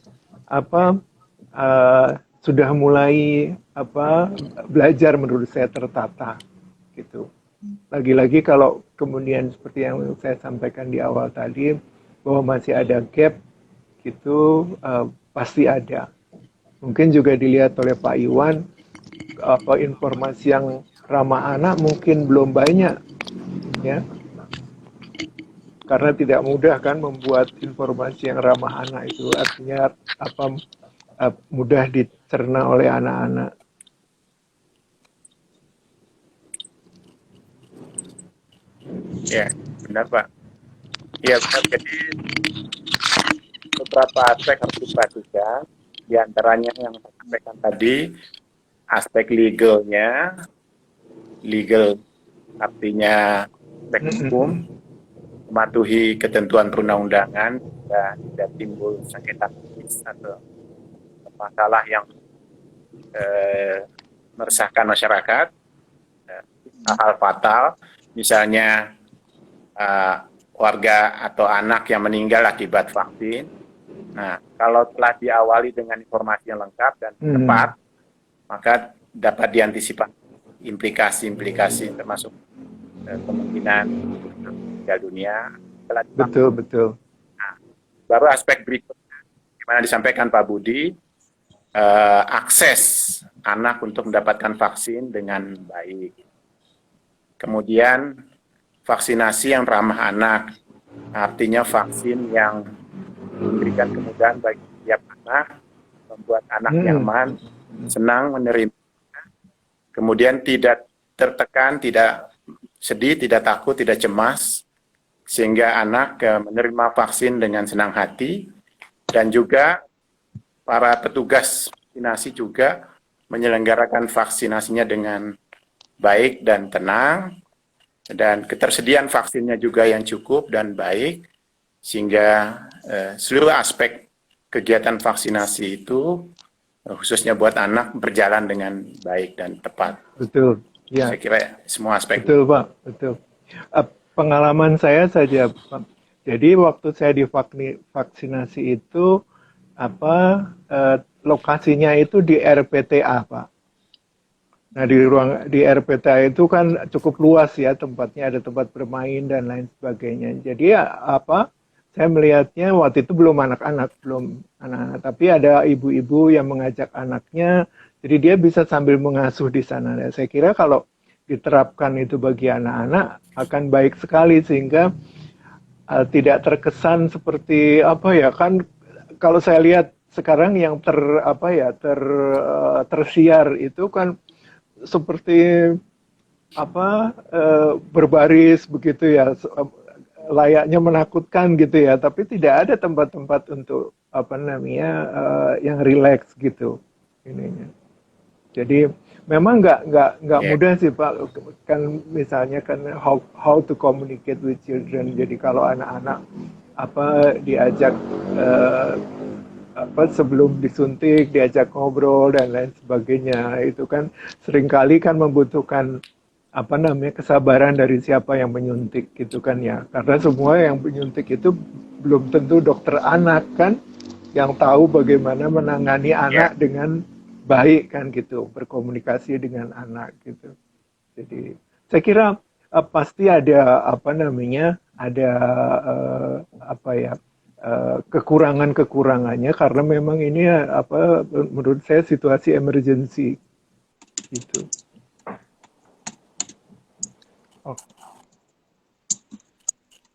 sudah mulai belajar menurut saya tertata gitu. Lagi-lagi kalau kemudian seperti yang saya sampaikan di awal tadi bahwa masih ada gap gitu, pasti ada. Mungkin juga dilihat oleh Pak Iwan, informasi yang ramah anak mungkin belum banyak, ya, karena tidak mudah kan membuat informasi yang ramah anak itu, artinya mudah dicerna oleh anak-anak. Ya, benar Pak. Ya, benar. Jadi beberapa aspek harus diperhatikan. Di antaranya yang saya sampaikan tadi, aspek legal artinya aspek hukum, mematuhi ketentuan perundang-undangan, dan tidak timbul sengketa atau masalah yang meresahkan masyarakat, hal fatal, misalnya warga atau anak yang meninggal akibat vaksin. Nah, kalau telah diawali dengan informasi yang lengkap dan tepat, maka dapat diantisipasi implikasi-implikasi termasuk kemungkinan meninggal dunia. Betul. Nah, baru aspek berikutnya, gimana disampaikan Pak Budi, akses anak untuk mendapatkan vaksin dengan baik. Kemudian vaksinasi yang ramah anak, artinya vaksin yang memberikan kemudahan bagi setiap anak, membuat anak nyaman, senang menerima, kemudian tidak tertekan, tidak sedih, tidak takut, tidak cemas, sehingga anak menerima vaksin dengan senang hati, dan juga para petugas vaksinasi juga menyelenggarakan vaksinasinya dengan baik dan tenang, dan ketersediaan vaksinnya juga yang cukup dan baik, sehingga seluruh aspek kegiatan vaksinasi itu khususnya buat anak berjalan dengan baik dan tepat. Betul. Ya. Saya kira semua aspek. Betul Pak, betul. Pengalaman saya saja Pak. Jadi waktu saya divaksinasi itu lokasinya itu di RPTA Pak. Nah di RPTA itu kan cukup luas ya tempatnya, ada tempat bermain dan lain sebagainya. Jadi saya melihatnya waktu itu belum anak-anak, tapi ada ibu-ibu yang mengajak anaknya, jadi dia bisa sambil mengasuh di sana. Dan saya kira kalau diterapkan itu bagi anak-anak akan baik sekali sehingga tidak terkesan seperti kan kalau saya lihat sekarang yang tersiar itu kan seperti berbaris begitu ya, layaknya menakutkan gitu ya, tapi tidak ada tempat-tempat untuk yang rileks gitu ininya. Jadi memang nggak mudah sih Pak, kan misalnya kan how to communicate with children. Jadi kalau anak-anak diajak sebelum disuntik diajak ngobrol dan lain sebagainya, itu kan seringkali kan membutuhkan kesabaran dari siapa yang menyuntik gitu kan ya, karena semua yang menyuntik itu belum tentu dokter anak kan yang tahu bagaimana menangani anak dengan baik kan gitu, berkomunikasi dengan anak gitu. Jadi saya kira pasti ada kekurangannya karena memang ini menurut saya situasi emergency gitu.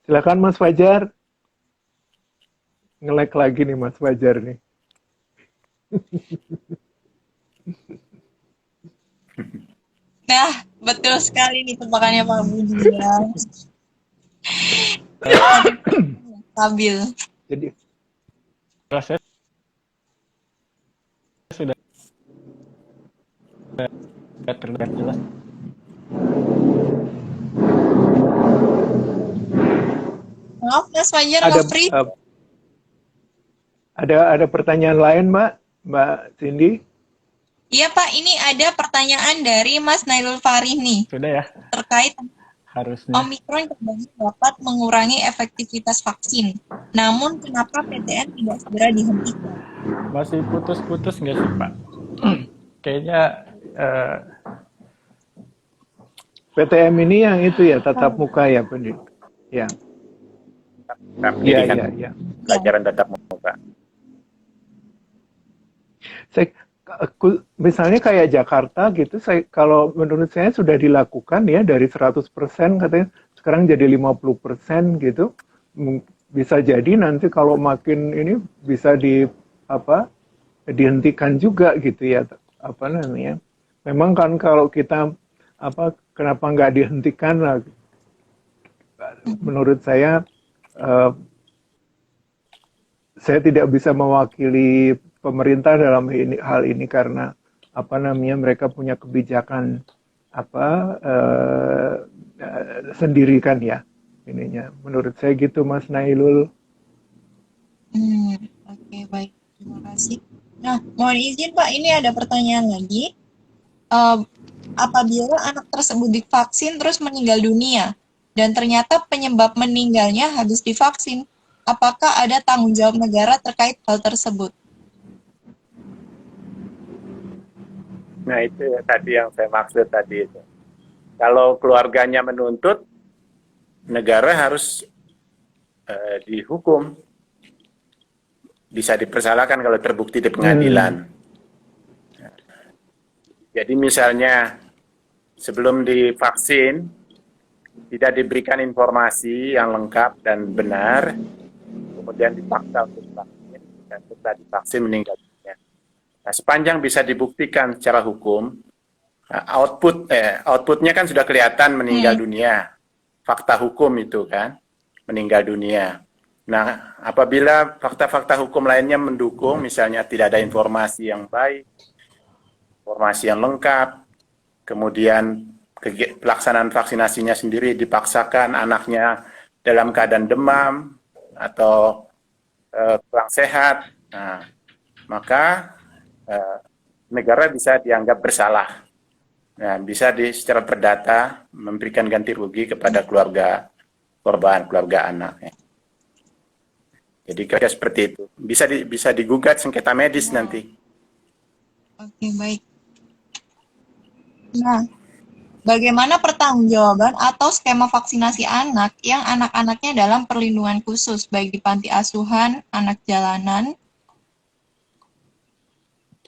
Silakan Mas Fajar. Nge-lag lagi nih Mas Fajar nih. Nah, betul sekali nih tebakannya Pak Budi ya. Stabil. Jadi Proses sudah terlihat jelas. Maaf, Mas Fajar ada nge-free. ada pertanyaan lain, Mbak Cindy? Iya Pak, ini ada pertanyaan dari Mas Nailul Farih nih, Sudah ya, terkait harusnya. Omikron katanya dapat mengurangi efektivitas vaksin. Namun kenapa PTM tidak segera dihentikan? Masih putus-putus nggak sih Pak? Kayaknya PTM ini yang itu ya, tatap muka ya, pendidik. Ya, iya, pendidikan iya, iya. pelajaran tatap muka. Misalnya kayak Jakarta gitu, kalau menurut saya sudah dilakukan ya dari 100% katanya sekarang jadi 50% gitu. Bisa jadi nanti kalau makin ini bisa dihentikan juga gitu ya, apa namanya. Memang kan kalau kita kenapa nggak dihentikan lah, menurut saya tidak bisa mewakili pemerintah dalam hal ini karena mereka punya kebijakan sendiri kan ya ininya. Menurut saya gitu, Mas Nailul. Oke, baik, terima kasih. Nah, mohon izin Pak, ini ada pertanyaan lagi. Apabila anak tersebut divaksin terus meninggal dunia dan ternyata penyebab meninggalnya habis divaksin, apakah ada tanggung jawab negara terkait hal tersebut? Nah, itu tadi yang saya maksud tadi itu. Kalau keluarganya menuntut, negara harus dihukum. Bisa dipersalahkan kalau terbukti di pengadilan. Jadi misalnya sebelum divaksin tidak diberikan informasi yang lengkap dan benar, kemudian dipaksa untuk divaksin dan setelah divaksin meninggal dunia. Nah, sepanjang bisa dibuktikan secara hukum, outputnya kan sudah kelihatan meninggal dunia, fakta hukum itu kan meninggal dunia. Nah, apabila fakta-fakta hukum lainnya mendukung, misalnya tidak ada informasi yang baik, informasi yang lengkap, kemudian pelaksanaan vaksinasinya sendiri dipaksakan, anaknya dalam keadaan demam atau kurang sehat, nah, maka negara bisa dianggap bersalah. Nah, bisa secara perdata memberikan ganti rugi kepada keluarga korban, keluarga anaknya. Jadi kira seperti itu. Bisa digugat sengketa medis nanti. Oke, baik. Nah, bagaimana pertanggungjawaban atau skema vaksinasi anak yang anak-anaknya dalam perlindungan khusus, baik di panti asuhan, anak jalanan?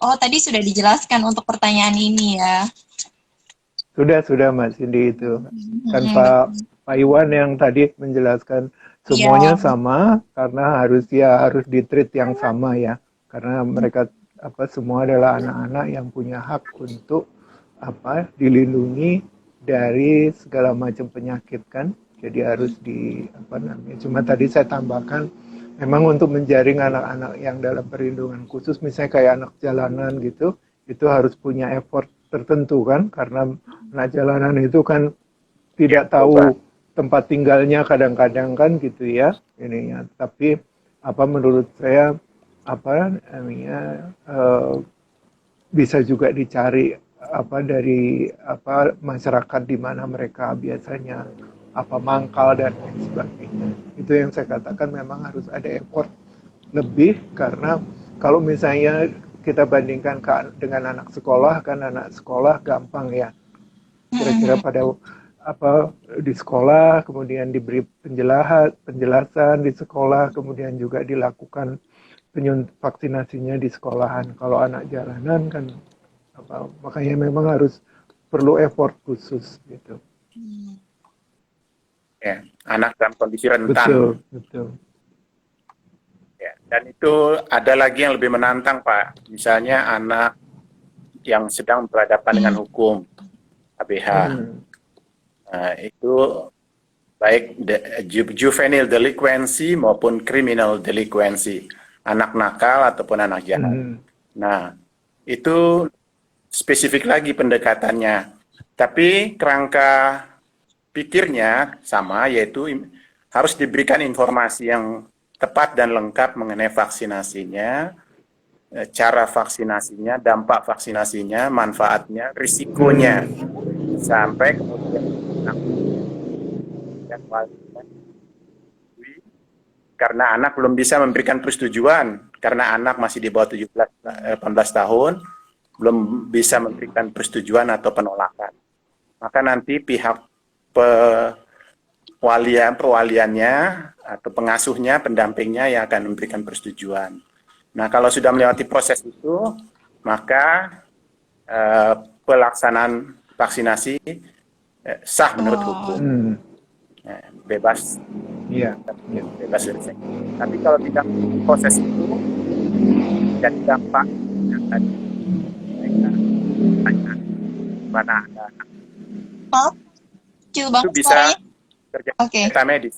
Oh, tadi sudah dijelaskan untuk pertanyaan ini ya. Sudah Mas Cindy itu. Kan Pak Iwan yang tadi menjelaskan semuanya sama karena harus di-treat yang sama ya. Karena mereka semua adalah anak-anak yang punya hak untuk dilindungi dari segala macam penyakit kan. Jadi harus cuma tadi saya tambahkan memang untuk menjaring anak-anak yang dalam perlindungan khusus misalnya kayak anak jalanan gitu, itu harus punya effort tertentu kan, karena anak jalanan itu kan tidak tahu tempat tinggalnya kadang-kadang kan gitu ya ininya. Tapi menurut saya bisa juga dicari dari masyarakat di mana mereka biasanya mangkal dan lain sebagainya. Itu yang saya katakan memang harus ada effort lebih, karena kalau misalnya kita bandingkan dengan anak sekolah, kan anak sekolah gampang ya, kira-kira pada di sekolah, kemudian diberi penjelasan di sekolah, kemudian juga dilakukan vaksinasinya di sekolahan. Kalau anak jalanan kan makanya memang harus perlu effort khusus gitu. Ya, anak dalam kondisi rentan. Betul. Ya, dan itu ada lagi yang lebih menantang, Pak. Misalnya anak yang sedang berhadapan dengan hukum, ABH. Nah, itu baik juvenile delinquency maupun criminal delinquency, anak nakal ataupun anak jahat. Nah, itu spesifik lagi pendekatannya. Tapi kerangka pikirnya sama, yaitu harus diberikan informasi yang tepat dan lengkap mengenai vaksinasinya, cara vaksinasinya, dampak vaksinasinya, manfaatnya, risikonya, sampai kemudian karena anak belum bisa memberikan persetujuan, karena anak masih di bawah 18 tahun, belum bisa memberikan persetujuan atau penolakan. Maka nanti pihak perwaliannya atau pengasuhnya, pendampingnya yang akan memberikan persetujuan. Nah, kalau sudah melewati proses itu, maka pelaksanaan vaksinasi sah menurut hukum. Bebas. Bebas dari. Tapi kalau tidak proses itu, jadi dampak yang tadi mana ada. Kecil banget Itu bisa suaranya. terjadi sengketa medis.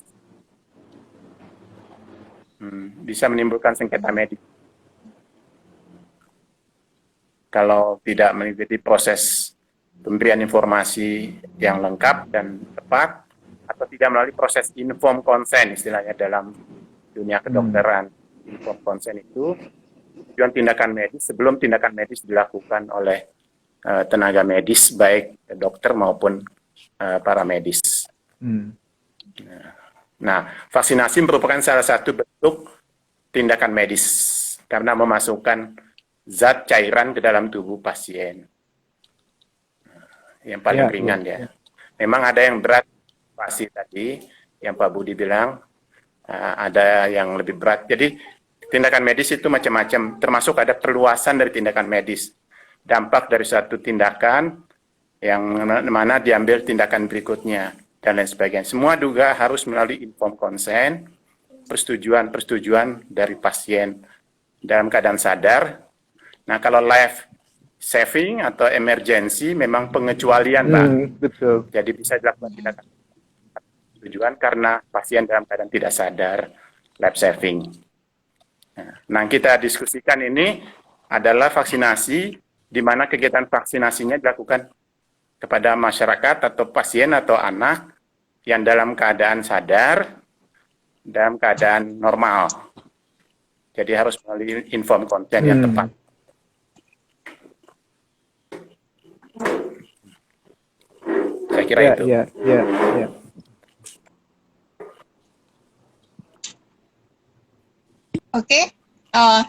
Bisa menimbulkan sengketa medis. Kalau tidak mengikuti proses pemberian informasi yang lengkap dan tepat, atau tidak melalui proses informed consent, istilahnya dalam dunia kedokteran. Informed consent itu tujuan tindakan medis sebelum tindakan medis dilakukan oleh tenaga medis, baik dokter maupun para medis. Nah, vaksinasi merupakan salah satu bentuk tindakan medis karena memasukkan zat cairan ke dalam tubuh pasien. Yang paling ringan ya. Memang ada yang berat, pasti tadi yang Pak Budi bilang, ada yang lebih berat. Jadi tindakan medis itu macam-macam, termasuk ada perluasan dari tindakan medis. Dampak dari suatu tindakan yang mana diambil tindakan berikutnya dan lain sebagainya. Semua juga harus melalui informed consent, persetujuan dari pasien dalam keadaan sadar. Nah, kalau life saving atau emergency memang pengecualian, Pak. Betul. Jadi bisa dilakukan tindakan tujuan karena pasien dalam keadaan tidak sadar, life saving. Nah, kita diskusikan ini adalah vaksinasi, di mana kegiatan vaksinasinya dilakukan kepada masyarakat atau pasien atau anak yang dalam keadaan sadar, dalam keadaan normal. Jadi harus melalui informed consent yang tepat. Saya kira itu. Ya. Oke.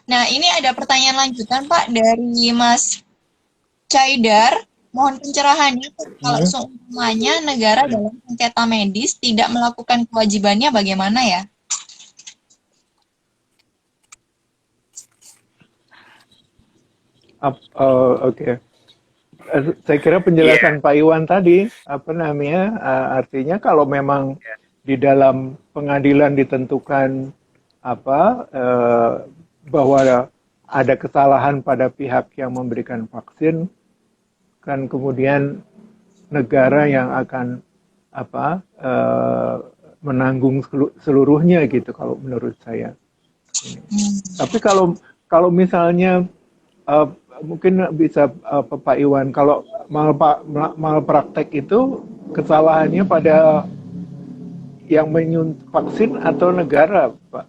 Nah, ini ada pertanyaan lanjutan, Pak, dari Mas Caidar. Mohon pencerahannya, kalau seumpamanya negara dalam sengketa medis tidak melakukan kewajibannya bagaimana ya? Oke. Saya kira penjelasan Pak Iwan tadi, artinya kalau memang di dalam pengadilan ditentukan bahwa ada kesalahan pada pihak yang memberikan vaksin, kan kemudian negara yang akan menanggung seluruhnya gitu kalau menurut saya. Tapi kalau misalnya mungkin bisa Pak Iwan, kalau malpraktek itu kesalahannya pada yang menyuntik vaksin atau negara, Pak?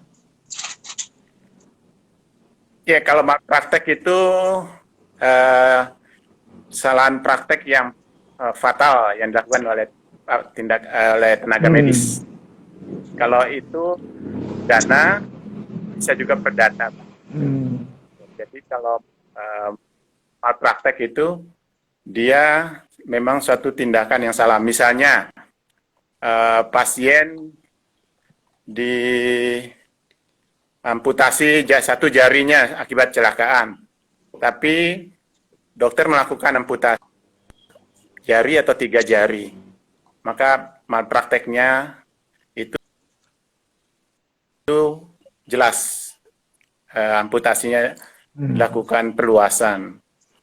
Ya, kalau malpraktek itu kesalahan praktek yang fatal yang dilakukan oleh tenaga medis. Kalau itu dana, bisa juga perdana. Jadi kalau malpraktek itu dia memang suatu tindakan yang salah. Misalnya pasien diamputasi satu jarinya akibat kecelakaan, tapi dokter melakukan amputasi jari atau 3 jari, maka malprakteknya itu jelas, amputasinya dilakukan perluasan.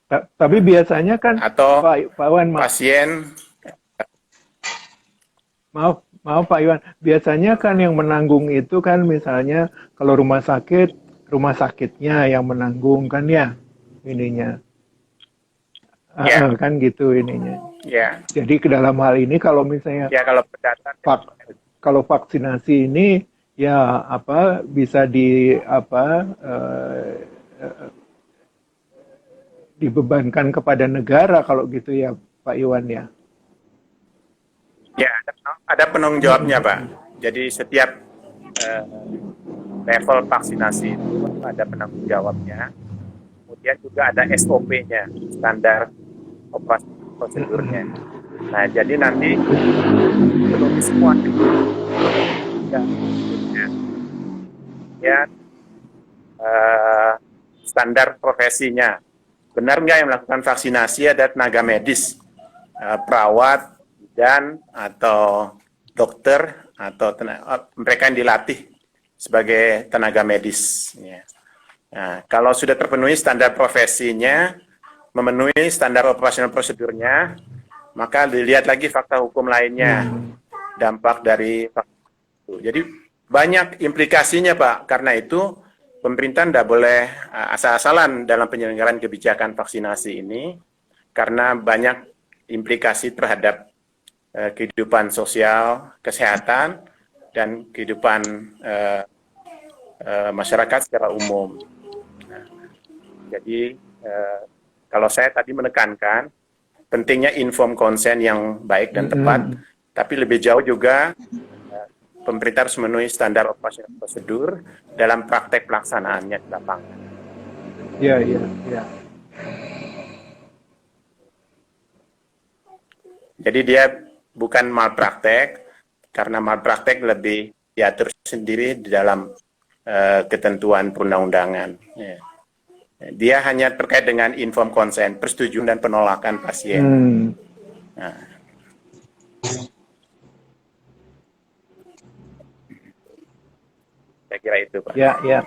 Tapi biasanya kan atau Pak Iwan, pasien Maaf Pak Iwan, biasanya kan yang menanggung itu kan misalnya kalau rumah sakitnya yang menanggung kan ya ininya. Ya, Kan gitu ininya. ya, Jadi ke dalam hal ini kalau misalnya ya kalau berdasar kalau vaksinasi ini ya apa bisa dibebankan kepada negara kalau gitu ya Pak Iwan ya. ya ada penanggung jawabnya Pak. Jadi setiap eh, level vaksinasi itu ada penanggung jawabnya. Kemudian juga ada SOP-nya, standar operasi prosedurnya. Nah, jadi nanti penuhi semua ya, standar profesinya. Benar nggak yang melakukan vaksinasi ada tenaga medis, perawat, dan atau dokter atau mereka yang dilatih sebagai tenaga medis. Ya. Nah, kalau sudah terpenuhi standar profesinya, memenuhi standar operasional prosedurnya, maka dilihat lagi fakta hukum lainnya, dampak dari vaksinasi itu. Jadi banyak implikasinya Pak, karena itu pemerintah tidak boleh asal-asalan dalam penyelenggaraan kebijakan vaksinasi ini, karena banyak implikasi terhadap kehidupan sosial, kesehatan, dan kehidupan masyarakat secara umum. Nah, jadi kalau saya tadi menekankan pentingnya informed consent yang baik dan tepat, tapi lebih jauh juga pemerintah harus memenuhi standar operasi prosedur dalam praktek pelaksanaannya di lapangan. Iya, iya, iya. Jadi dia bukan malpraktek, karena malpraktek lebih diatur sendiri di dalam ketentuan perundang-undangan. Ya. Dia hanya terkait dengan informed consent, persetujuan dan penolakan pasien. Nah. Saya kira itu, Pak. Ya, ya.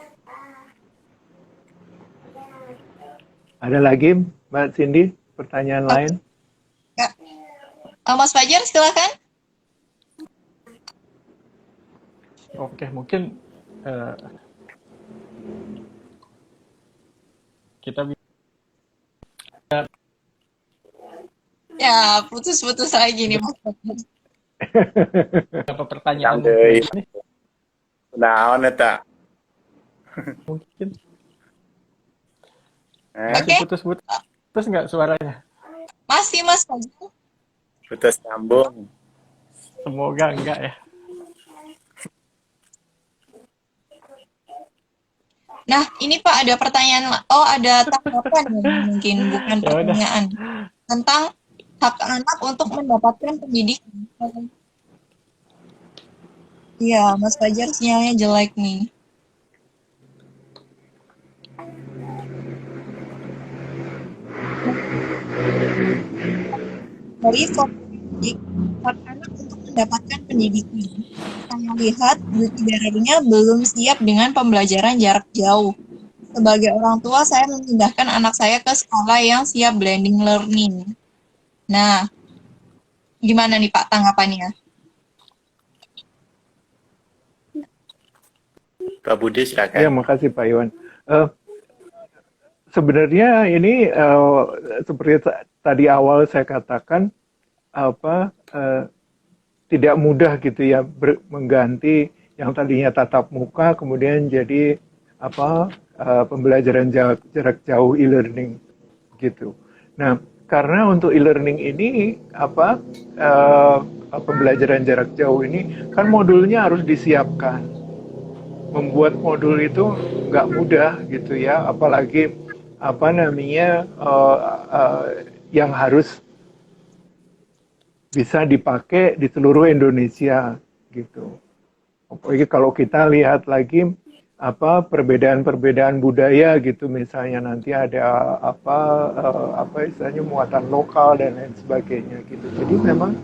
Ada lagi, Mbak Cindy, pertanyaan lain? Ya. Mas Fajar, silakan. Oke, mungkin kita bisa Ya, putus-putus lagi nih Mas Fajar. beberapa pertanyaan ini. Nah, Neta. Mungkin. Oke. Putus nggak suaranya? Masih Mas Fajar. Putus nyambung. Semoga enggak ya. Nah, ini Pak ada pertanyaan, ada tanggapan mungkin bukan pertanyaan tentang hak anak untuk mendapatkan pendidikan. Iya, Mas Fajar sinyalnya jelek nih. Dari hak anak untuk mendapatkan pendidikan. Saya lihat beauty barrier-nya belum siap dengan pembelajaran jarak jauh. Sebagai orang tua, saya memindahkan anak saya ke sekolah yang siap blending learning. Nah, gimana nih Pak tanggapannya? Pak Budi, silakan. Ya, makasih Pak Iwan. Sebenarnya ini seperti tadi awal saya katakan, tidak mudah gitu ya mengganti yang tadinya tatap muka kemudian jadi pembelajaran jarak jauh e-learning gitu. Nah, karena untuk e-learning ini pembelajaran jarak jauh ini kan modulnya harus disiapkan. Membuat modul itu nggak mudah gitu ya, apalagi yang harus bisa dipakai di seluruh Indonesia gitu. Apalagi kalau kita lihat lagi perbedaan-perbedaan budaya gitu, misalnya nanti ada istilahnya muatan lokal dan lain sebagainya gitu. Jadi memang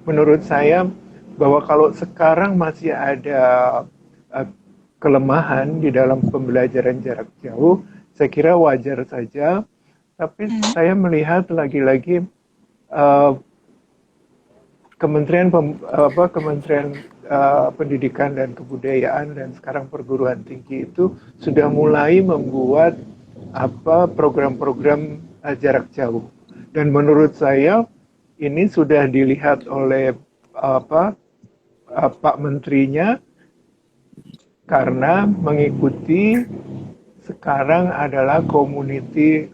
menurut saya bahwa kalau sekarang masih ada kelemahan di dalam pembelajaran jarak jauh, saya kira wajar saja. Tapi saya melihat lagi-lagi Kementerian Pendidikan dan Kebudayaan dan sekarang perguruan tinggi itu sudah mulai membuat program-program jarak jauh. Dan menurut saya ini sudah dilihat oleh Pak Menterinya karena mengikuti sekarang adalah community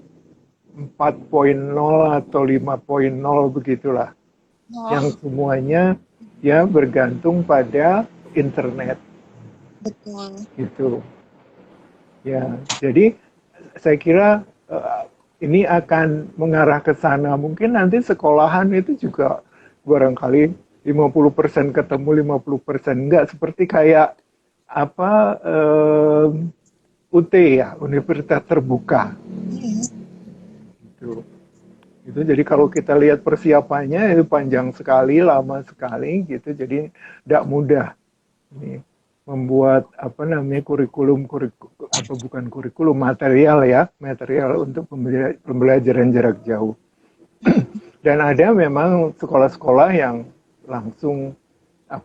4.0 atau 5.0 begitulah. Oh, Yang semuanya ya bergantung pada internet betul. gitu. Ya, jadi saya kira ini akan mengarah ke sana. Mungkin nanti sekolahan itu juga barangkali 50% ketemu, 50% enggak, seperti kayak UT ya, Universitas Terbuka. Gitu. Itu jadi kalau kita lihat persiapannya itu panjang sekali, lama sekali gitu. Jadi tidak mudah ini membuat material untuk pembelajaran jarak jauh. Dan ada memang sekolah-sekolah yang langsung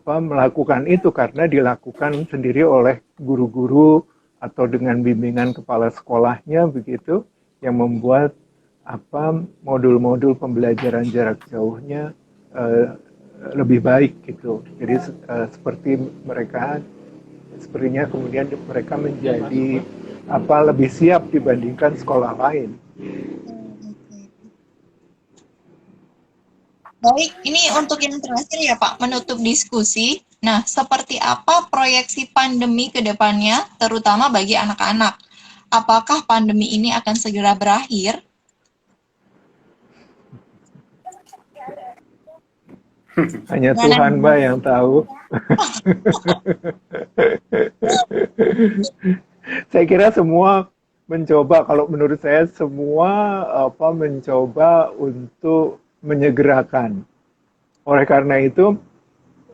melakukan itu karena dilakukan sendiri oleh guru-guru atau dengan bimbingan kepala sekolahnya begitu, yang membuat modul-modul pembelajaran jarak jauhnya lebih baik gitu. Jadi sepertinya kemudian mereka menjadi lebih siap dibandingkan sekolah lain. Baik, ini untuk yang terakhir ya Pak, menutup diskusi. Nah, seperti apa proyeksi pandemi ke depannya, terutama bagi anak-anak? Apakah pandemi ini akan segera berakhir? Hanya Tuhan Mbak yang tahu. Saya kira semua mencoba, kalau menurut saya semua mencoba untuk menyegerakan. Oleh karena itu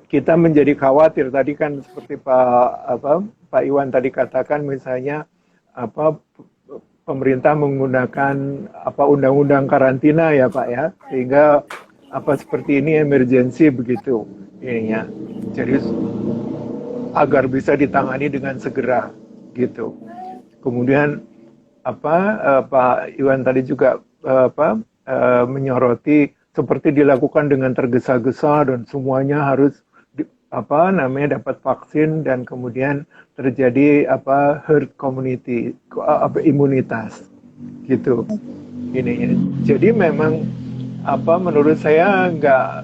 kita menjadi khawatir, tadi kan seperti Pak Iwan tadi katakan, misalnya pemerintah menggunakan undang-undang karantina ya Pak ya, sehingga seperti ini emergency begitu ininya. Jadi agar bisa ditangani dengan segera gitu. Kemudian Pak Iwan tadi juga menyoroti seperti dilakukan dengan tergesa-gesa dan semuanya harus dapat vaksin dan kemudian terjadi herd community imunitas gitu ini. Jadi memang menurut saya nggak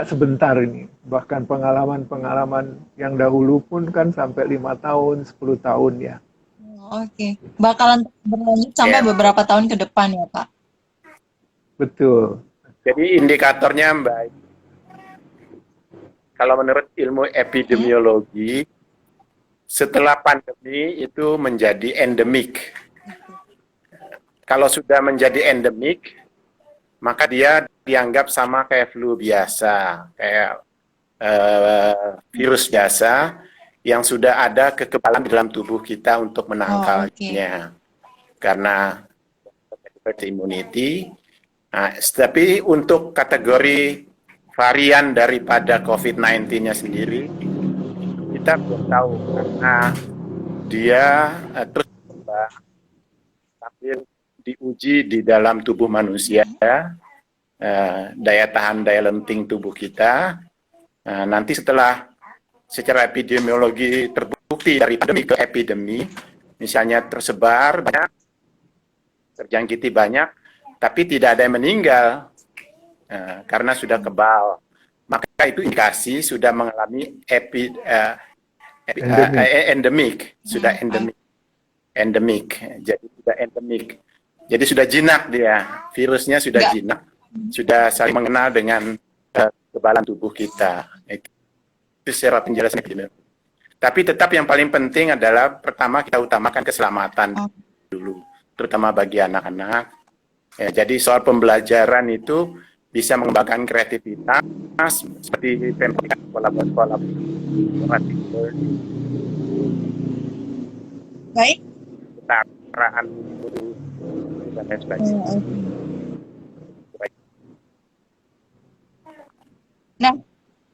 sebentar ini. Bahkan pengalaman yang dahulu pun kan sampai 5 tahun, 10 tahun ya. Oke, bakalan berlanjut sampai beberapa tahun ke depan ya Pak? Betul. Jadi indikatornya Mbak, kalau menurut ilmu epidemiologi, setelah pandemi itu menjadi endemik. Kalau sudah menjadi endemik, maka dia dianggap sama kayak flu biasa, kayak virus biasa yang sudah ada kekebalan di dalam tubuh kita untuk menangkalnya. Karena herd immunity. Nah, tapi untuk kategori varian daripada COVID-19-nya sendiri, kita belum tahu karena dia terus berubah sambil diuji di dalam tubuh manusia, daya tahan, daya lenting tubuh kita. Nanti setelah secara epidemiologi terbukti dari pandemi ke epidemi, misalnya tersebar banyak, terjangkiti banyak, tapi tidak ada yang meninggal karena sudah kebal, maka itu indikasi sudah mengalami endemik, sudah endemik, jadi sudah endemik, jadi sudah jinak dia, virusnya sudah jinak, sudah saling mengenal dengan kekebalan tubuh kita. Itu secara penjelasan epidemiologi. Tapi tetap yang paling penting adalah pertama kita utamakan keselamatan dulu, terutama bagi anak-anak. Ya, jadi soal pembelajaran itu bisa mengembangkan kreativitas seperti sekolah-sekolah. Baik. Ketaraan dan lain sebagainya.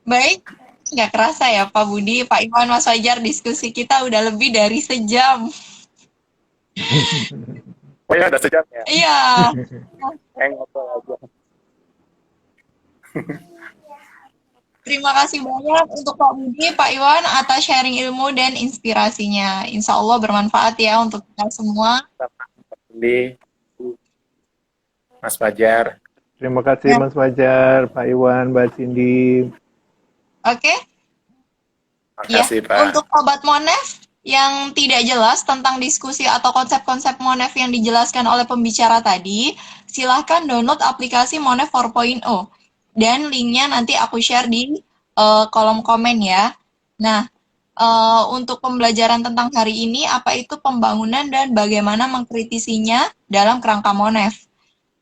Baik, nggak kerasa ya Pak Budi, Pak Iwan, Mas Fajar, diskusi kita udah lebih dari sejam. Oh ya, udah sejam ya. Iya, Ngobrol aja. terima kasih banyak untuk Pak Budi, Pak Iwan atas sharing ilmu dan inspirasinya. Insya Allah bermanfaat ya untuk kita semua. Cindy, Mas Fajar. Terima kasih Ya. Mas Fajar, Pak Iwan, Mbak Cindy. Oke, ya. Makasih Pak. Untuk Sobat Monef yang tidak jelas tentang diskusi atau konsep-konsep Monef yang dijelaskan oleh pembicara tadi, silahkan download aplikasi Monef 4.0. Dan linknya nanti aku share di kolom komen ya. Nah, untuk pembelajaran tentang hari ini, apa itu pembangunan dan bagaimana mengkritisinya dalam kerangka Monef.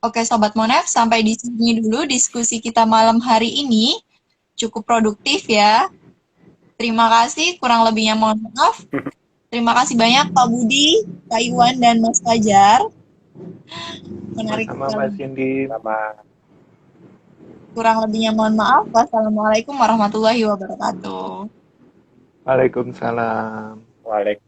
Oke Sobat Monef, sampai di sini dulu diskusi kita malam hari ini. Cukup produktif ya. Terima kasih, kurang lebihnya mohon maaf. Terima kasih banyak Pak Budi, Pak Iwan, dan Mas Fajar. Menarik Sama sekali. Mbak Cindy. Sama. Kurang lebihnya mohon maaf. Wassalamualaikum warahmatullahi wabarakatuh. Waalaikumsalam. Waalaikumsalam.